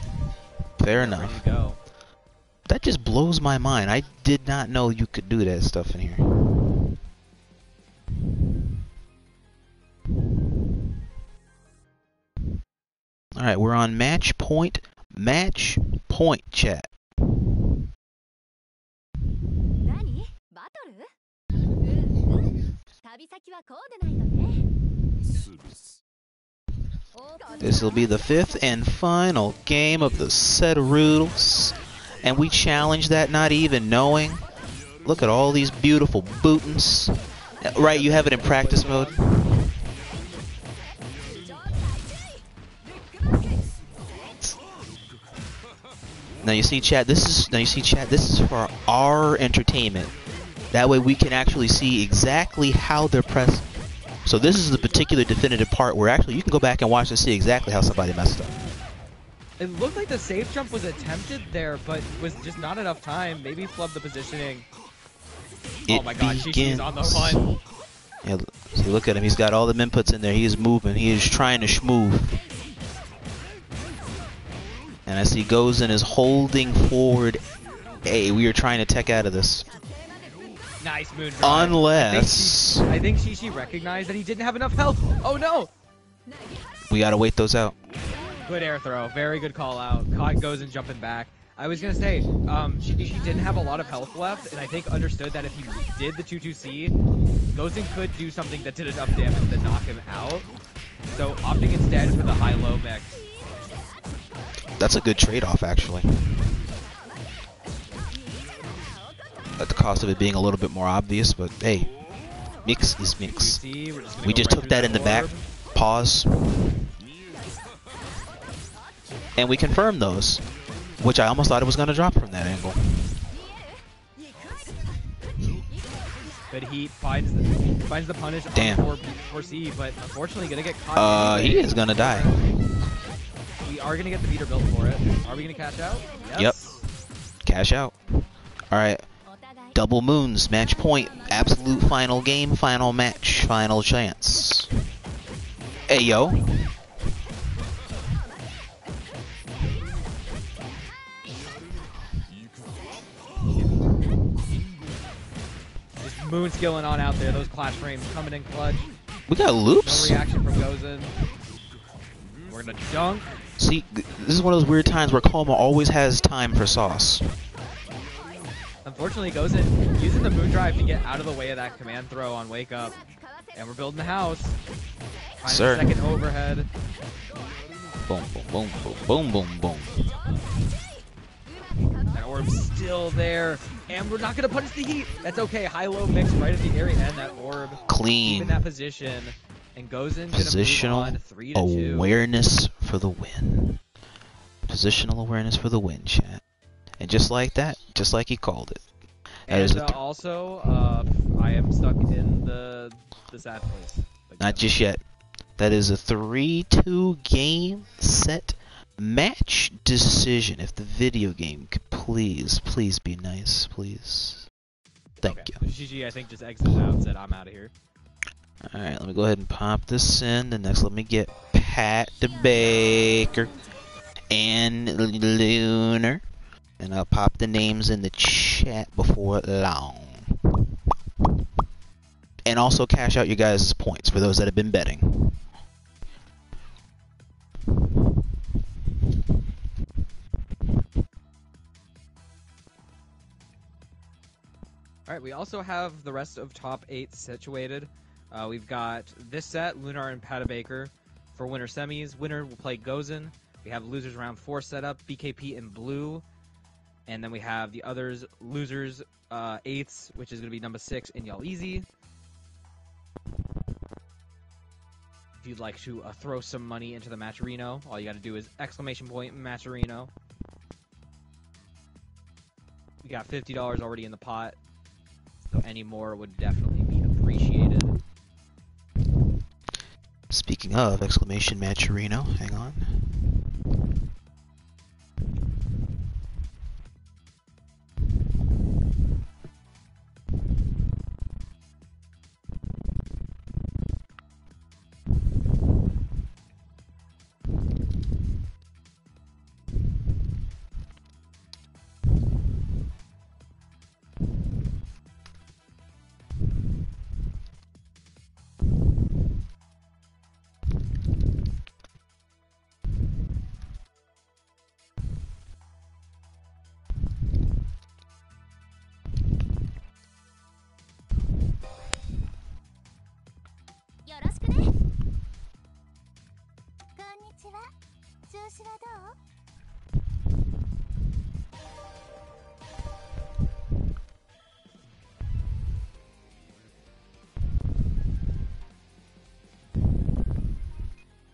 Fair enough. Ready to go. That just blows my mind. I did not know you could do that stuff in here. All right, we're on match point. Match point, chat. This will be the 5th and final game of the set of Roodles. And we challenge that not even knowing. Look at all these beautiful bootins. Right, you have it in practice mode. Now you see, chat. This is for our entertainment. That way we can actually see exactly how they're pressing. So this is the particular definitive part where actually you can go back and watch and see exactly how somebody messed up. It looked like the safe jump was attempted there, but was just not enough time. Maybe flubbed the positioning. Oh my god, Shi Shi's on the run. Yeah, see, look at him. He's got all the inputs in there. He is moving. He is trying to schmove. And I see Gozen is holding forward A. We are trying to tech out of this. Nice moon drive. Unless... I think Shi Shi recognized that he didn't have enough health. Oh no! We gotta wait those out. Good air throw. Very good call out. Caught Gozen jumping back. I was gonna say, Shi Shi didn't have a lot of health left, and I think understood that if he did the 2-2C, Gozen could do something that did enough damage to knock him out. So opting instead for the high-low mix. That's a good trade-off, actually. At the cost of it being a little bit more obvious, but hey, mix is mix. We just took that in the back. Pause. And we confirmed those, which I almost thought it was going to drop from that angle. Good heat, finds the punish Damn. on 4C, but unfortunately gonna get caught. He is gonna die. We are gonna get the meter built for it. Are we gonna cash out? Yes. Yep. Cash out. Alright. Double moons, match point, absolute final game, final match, final chance. Hey yo. Moon skilling on out there. Those clash frames coming in clutch. We got loops. No reaction from Gozen. We're gonna dunk. See, this is one of those weird times where Kouma always has time for sauce. Unfortunately, Gozen using the moon drive to get out of the way of that command throw on wake up. And we're building the house. Sir. Second overhead. Boom, boom, boom, boom, boom, boom, boom. That orb's still there, and we're not gonna punish the heat. That's okay. High-low mix right at the area end. That orb Clean. keeping that position, and Gozen Positional gonna move on 3-2. awareness for the win. Positional awareness for the win, chat. And just like that, just like he called it. That And is also, I am stuck in the sad place. not just yet. That is a 3-2 game set match decision. If the video game could please be nice, please. Thank you. Shi Shi, I think, just exited out and said, I'm out of here. Alright, let me go ahead and pop this in. The next, let me get PatDaBaker and Lunar. And I'll pop the names in the chat before long. And also cash out you guys' points for those that have been betting. Alright, we also have the rest of top 8 situated. We've got this set, Lunar and PatDaBaker for winner semis. Winner will play Gozen. We have losers round 4 set up, BKP in blue. And then we have the others, losers 8s, which is going to be number 6 in Y'all Easy. If you'd like to throw some money into the Matcherino, all you got to do is exclamation point Matcherino. We got $50 already in the pot, so any more would definitely be appreciated. Speaking of exclamation Matcherino, hang on.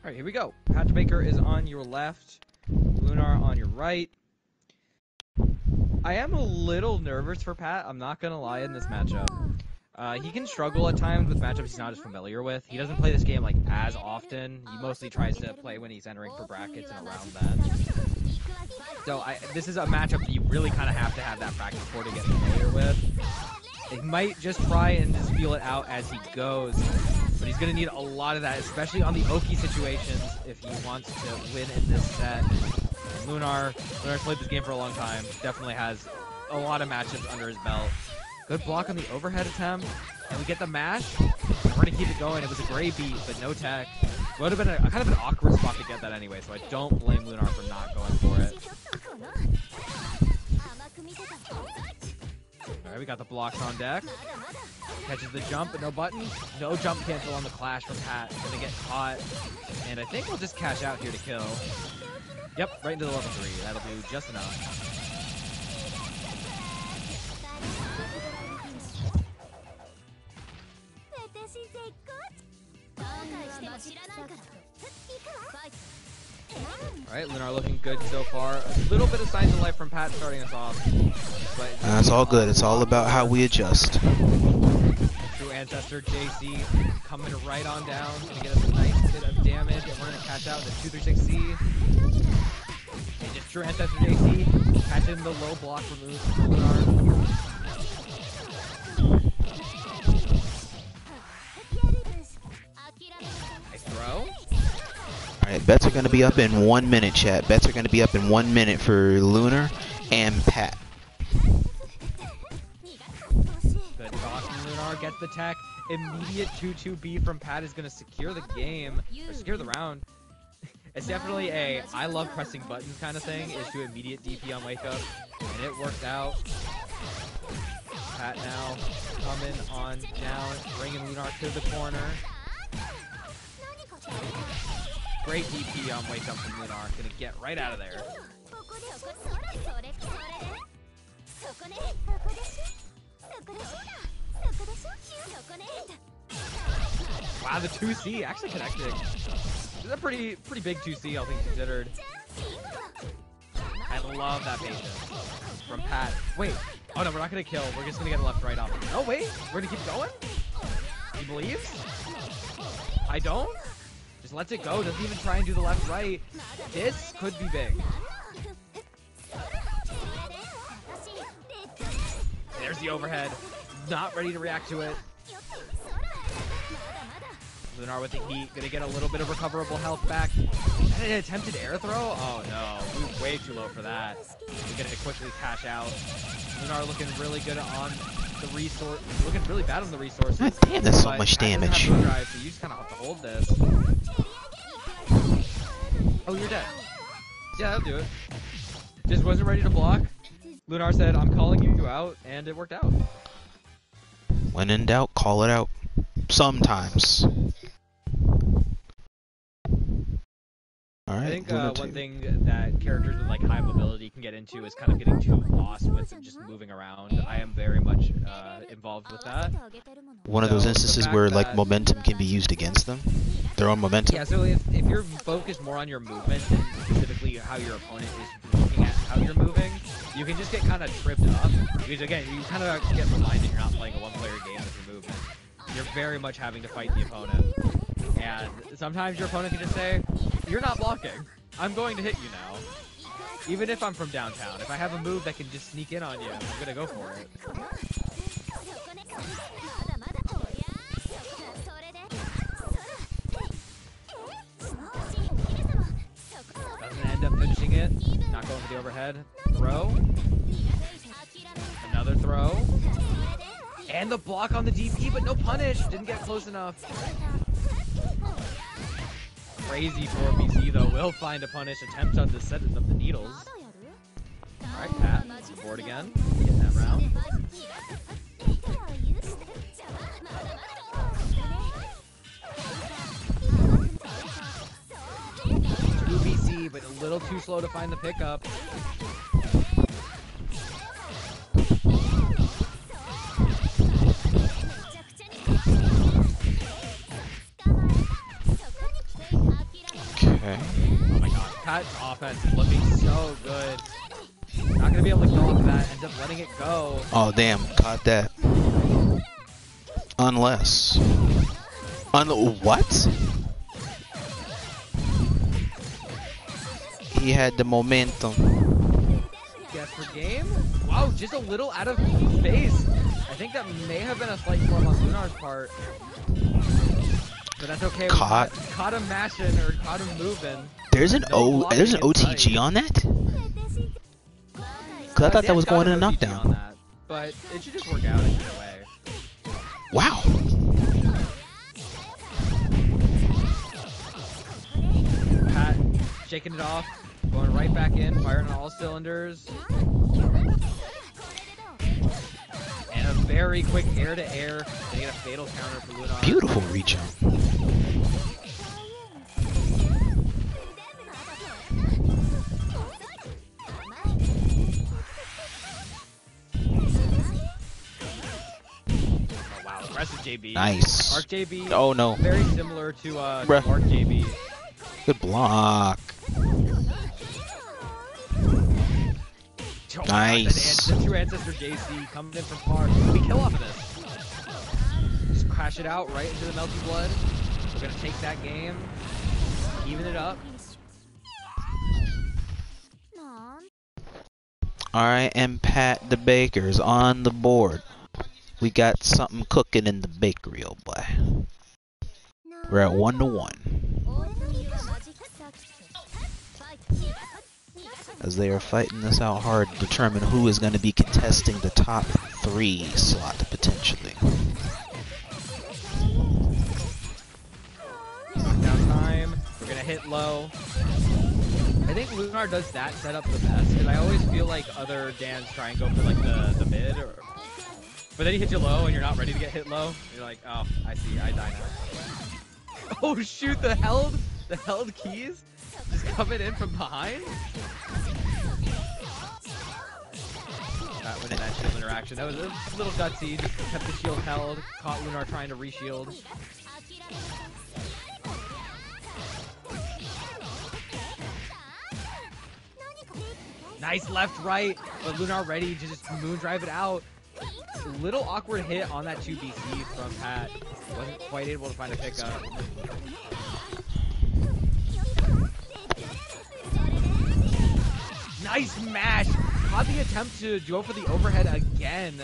Alright, here we go. PatDaBaker is on your left, Lunar on your right. I am a little nervous for Pat, I'm not gonna lie, in this matchup. He can struggle at times with matchups he's not as familiar with. He doesn't play this game like as often. He mostly tries to play when he's entering for brackets and around that. So this is a matchup that you really kind of have to have that practice for to get familiar with. He might just try and just feel it out as he goes, but he's going to need a lot of that, especially on the Oki situations if he wants to win in this set. And Lunar's played this game for a long time, definitely has a lot of matchups under his belt. Good block on the overhead attempt, and we get the mash. We're going to keep it going. It was a great beat, but no tech. Would have been a kind of an awkward spot to get that anyway, so I don't blame Lunar for not going for it. Alright, we got the blocks on deck. Catches the jump, but no button. No jump cancel on the clash from Pat. Gonna get caught. And I think we'll just cash out here to kill. Yep, right into the level 3. That'll do just enough. Alright, Lunar looking good so far. A little bit of signs of life from Pat starting us off. But That's all good. It's all about how we adjust. True Ancestor JC coming right on down. Gonna get us a nice bit of damage. And we're gonna catch out the 236C. And just True Ancestor JC catching the low block remove from Lunar. Nice throw. Alright, bets are going to be up in 1 minute, chat. Bets are going to be up in 1 minute for Lunar and Pat. Good toss from Lunar, gets the tech. Immediate 2-2B from Pat is going to secure the game, or secure the round. It's definitely a I love pressing buttons kind of thing, is to immediate DP on wake up, and it worked out. Pat now coming on down, bringing Lunar to the corner. Great DP on wake up from Lunar, gonna get right out of there. Wow, the 2C actually connecting. This is a pretty big 2C, all things considered. I love that patience from Pat. Wait, oh no, we're not gonna kill. We're just gonna get a left-right off. Oh wait, we're gonna keep going? He believes? I don't? Just lets it go, doesn't even try and do the left-right. This could be big. There's the overhead. Not ready to react to it. Lunar with the heat, gonna get a little bit of recoverable health back. And an attempted air throw? Oh no, moved way too low for that. We're gonna quickly cash out. Lunar looking really good on the resource, looking really bad on the resources. God damn, that's so much damage. So you just kind of have to hold this. Oh, you're dead. Yeah, that'll do it. Just wasn't ready to block. Lunar said, I'm calling you out, and it worked out. When in doubt, call it out. Sometimes. Alright, I think one thing that characters with like high mobility can get into is kind of getting too lost with just moving around. I am very much involved with that. One of those instances where like momentum can be used against them. Their own momentum. Yeah, so if you're focused more on your movement and specifically how your opponent is looking at how you're moving, you can just get kind of tripped up. Because again, you kind of get reminded you're not playing a one-player game with your movement. You're very much having to fight the opponent. And sometimes your opponent can just say, you're not blocking. I'm going to hit you now. Even if I'm from downtown. If I have a move that can just sneak in on you, I'm going to go for it. Doesn't end up finishing it. Not going for the overhead. Throw. Another throw. And the block on the DP, but no punish. Didn't get close enough. Crazy for BC though. Will find a punish. Attempt on the setting of the needles. Alright, Pat. Board again. Getting that round. Two BC, but a little too slow to find the pickup. Okay. Oh my god, Pat's offense is looking so good. Not gonna be able to kill off that, ends up letting it go. Oh damn, caught that. Unless. What? He had the momentum. Guess for game? Wow, just a little out of phase. I think that may have been a slight form on Lunar's part. But that's okay. Caught him mashing or caught him moving. There's an there's an OTG on that? Cause I thought that was going in a knockdown. That, but it should just work out either way. Wow. Pat shaking it off, going right back in, firing on all cylinders. And a very quick air-to-air. They get a fatal counter for Lunar. Beautiful rejump. Oh wow, aggressive JB. Nice. Arc JB. Oh no. Very similar to Arc JB. Good block. Nice. The true ancestor JC coming in from far. We kill off of this. Just crash it out right into the Melty Blood. We're gonna take that game, even it up. Alright, and PatDaBaker's on the board. We got something cooking in the bakery, oh boy. We're at 1-1. As they are fighting this out hard to determine who is going to be contesting the top 3 slot, potentially. Knockdown time. We're gonna hit low. I think Lunar does that setup the best, because I always feel like other Dans try and go for like the mid, but then he hits you low and you're not ready to get hit low. You're like, oh, I see, I die now. Oh shoot, the held keys just coming in from behind. That was that shield interaction. That was a little gutsy. Just kept the shield held. Caught Lunar trying to reshield. Nice left, right, but Lunar ready to just moon drive it out. A little awkward hit on that 2BC from Pat. Wasn't quite able to find a pickup. Nice mash! Caught the attempt to go for the overhead again.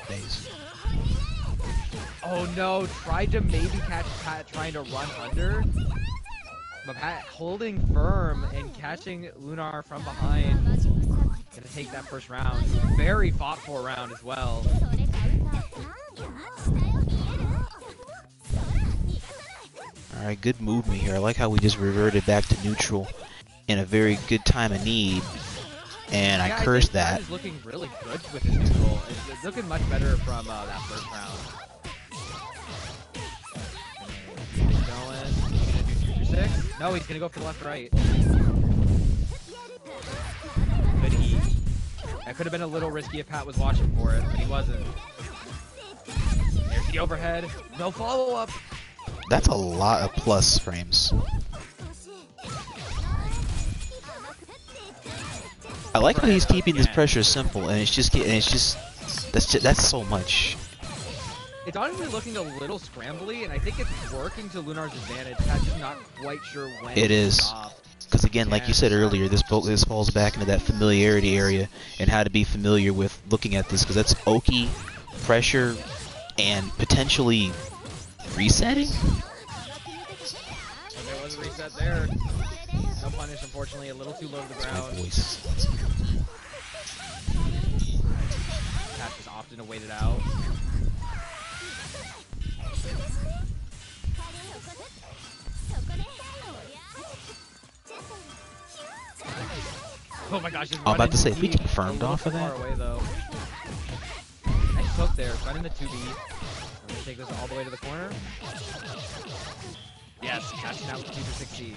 Nice. Oh no, tried to maybe catch Pat trying to run under. But Pat holding firm and catching Lunar from behind. Gonna take that first round. Very fought for round as well. Alright, good movement here. I like how we just reverted back to neutral in a very good time of need. And I cursed that. Is looking really good with his neutral. It's looking much better from that first round. No, he's gonna go for the left-right. But that could have been a little risky if Pat was watching for it, but he wasn't. There's the overhead. No follow-up. That's a lot of plus frames. I like how he's keeping this pressure simple, and that's so much. It's honestly looking a little scrambly, and I think it's working to Lunar's advantage. Pat's just not quite sure when it is. Because again, like you said earlier, this falls back into that familiarity area and how to be familiar with looking at this, because that's Oki, pressure, and potentially resetting. There was a reset there. No punish, unfortunately, a little too low to the ground. My voice. Pat just opted to wait it out. Oh my gosh, I'm about to say, if we confirmed off of that. Far away, though. Nice hook there, running the 2B. I'm gonna take this all the way to the corner. Yes, catching out with the 260.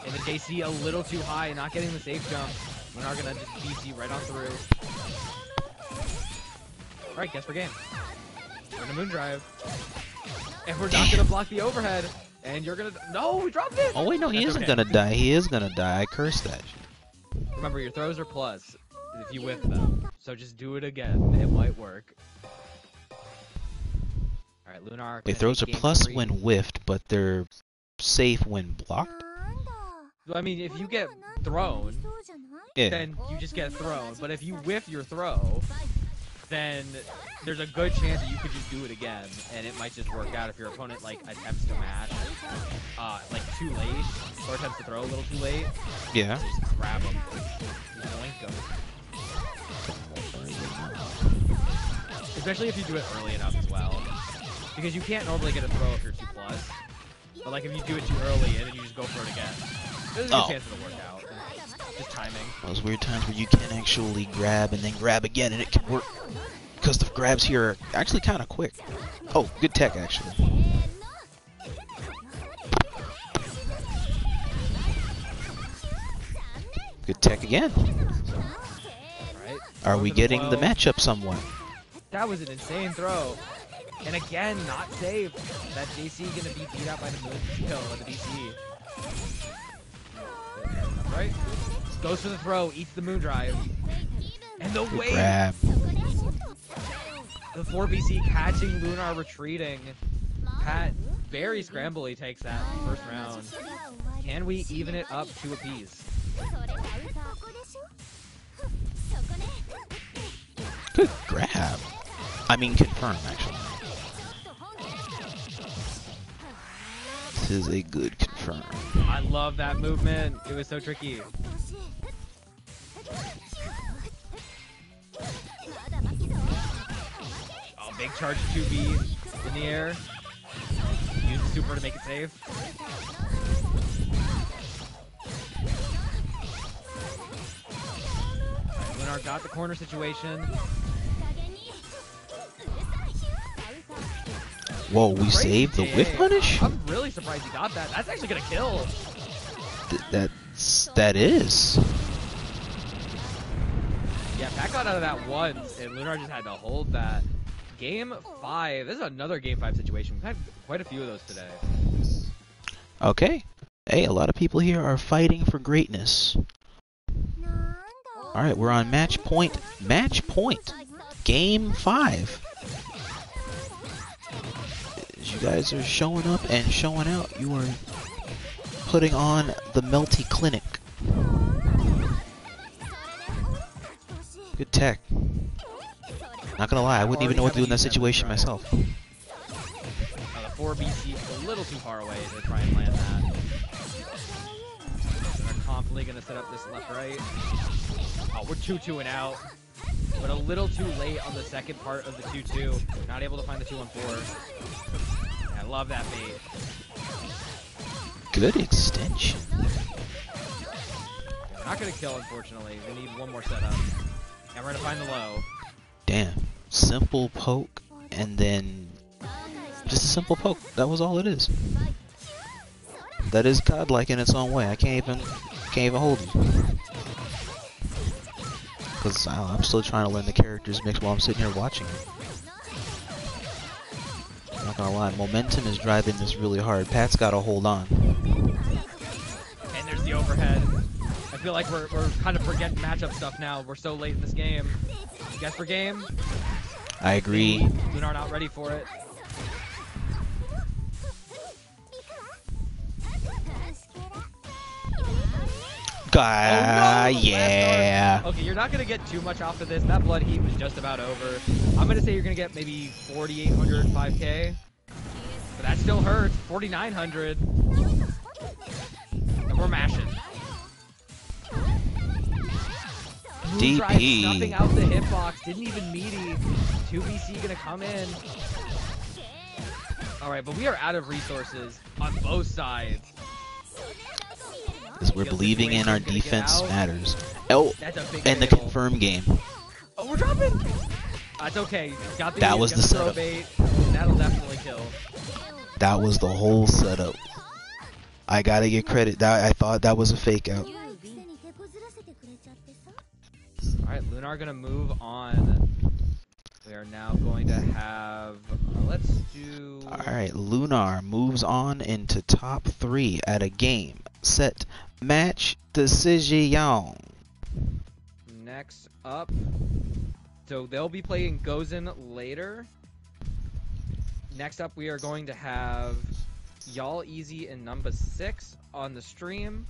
And the JC a little too high, not getting the safe jump. Lunar gonna just BC right on through. Alright, guess we're game. We're gonna moon drive. And we're not gonna block the overhead. And you're gonna... No, we dropped it! Oh wait, no, he isn't gonna die. He is gonna die. I cursed that. Remember, your throws are plus if you whiff them. So just do it again. It might work. Alright, Lunar... Wait, throws are plus when whiffed, but they're safe when blocked? I mean, if you get thrown, then you just get thrown. But if you whiff your throw, then there's a good chance that you could just do it again, and it might just work out if your opponent like attempts to match like too late, or attempts to throw a little too late. Yeah. Just grab them. Blink them. Especially if you do it early enough as well, because you can't normally get a throw if you're 2+. But like if you do it too early and then you just go for it again, there's a good chance it'll work out. Just timing. Those weird times where you can actually grab and then grab again, and it can work. Because the grabs here are actually kind of quick. Oh, good tech, actually. Good tech again. Right. Are we getting the matchup somewhat? That was an insane throw. And again, not safe. That JC gonna be beat out by the Moon kill at the DC. That's right. Goes for the throw, eats the Moon Drive. And the Good wave! grab. The 4BC catching Lunar retreating. Pat very scrambly takes that first round. Can we even it up 2 apiece? Good grab. I mean, confirm, actually. This is a good confirm. I love that movement. It was so tricky. Oh, big charge 2B in the air. Use the super to make it safe. Right, Lunar got the corner situation. Whoa, we saved the whiff punish? I'm really surprised he got that. That's actually gonna kill. That is. Yeah, Pat got out of that once, and Lunar just had to hold that. Game 5. This is another Game 5 situation. We've had quite a few of those today. Okay. Hey, a lot of people here are fighting for greatness. Alright, we're on match point. Match point. Game 5. As you guys are showing up and showing out, you are putting on the Melty Clinic. Good tech. Not gonna lie, I wouldn't even know what to do in that situation myself. The 4BC is a little too far away to try and land that. They're confidently gonna set up this left-right. Oh, we're 2-2 and out. But a little too late on the second part of the 2-2. Not able to find the 2-1-4. I love that bait. Good extension. We're not gonna kill, unfortunately. We need one more setup. And we're gonna find the low. Damn. Simple poke, and then just a simple poke. That was all it is. That is godlike in its own way. I can't even hold you. Because I'm still trying to learn the characters mix while I'm sitting here watching it. I'm not gonna lie, momentum is driving this really hard. Pat's gotta hold on. And there's the overhead. I feel like we're kind of forgetting matchup stuff now. We're so late in this game. Guess for game? I agree. Lunar not ready for it. Oh, no! Yeah. Okay, you're not gonna get too much off of this. That blood heat was just about over. I'm gonna say you're gonna get maybe 4,800 5K. But that still hurts. 4,900. And we're mashing. DP. Snuffing out the hitbox. Didn't even meaty. 2BC gonna come in. Alright, but we are out of resources on both sides. Because we're believing in our defense matters. Oh, That's a big and the kill. confirm game. Oh, we're dropping! That's okay. Got the, That was got the throw setup. bait. That'll definitely kill. That was the whole setup. I gotta get credit. I thought that was a fake out. Alright, Lunar gonna move on. We are now going to have... let's do... Alright, Lunar moves on into top 3 at a game, set, match, decision. Next up... So they'll be playing Gozen later. Next up, we are going to have Y'all Easy and Numbuh 6 on the stream.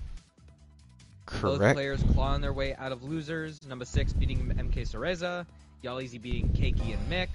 Both Correct. players clawing their way out of losers. Numbuh 6 beating MK Cereza. Y'all Easy beating Keiki and Mick.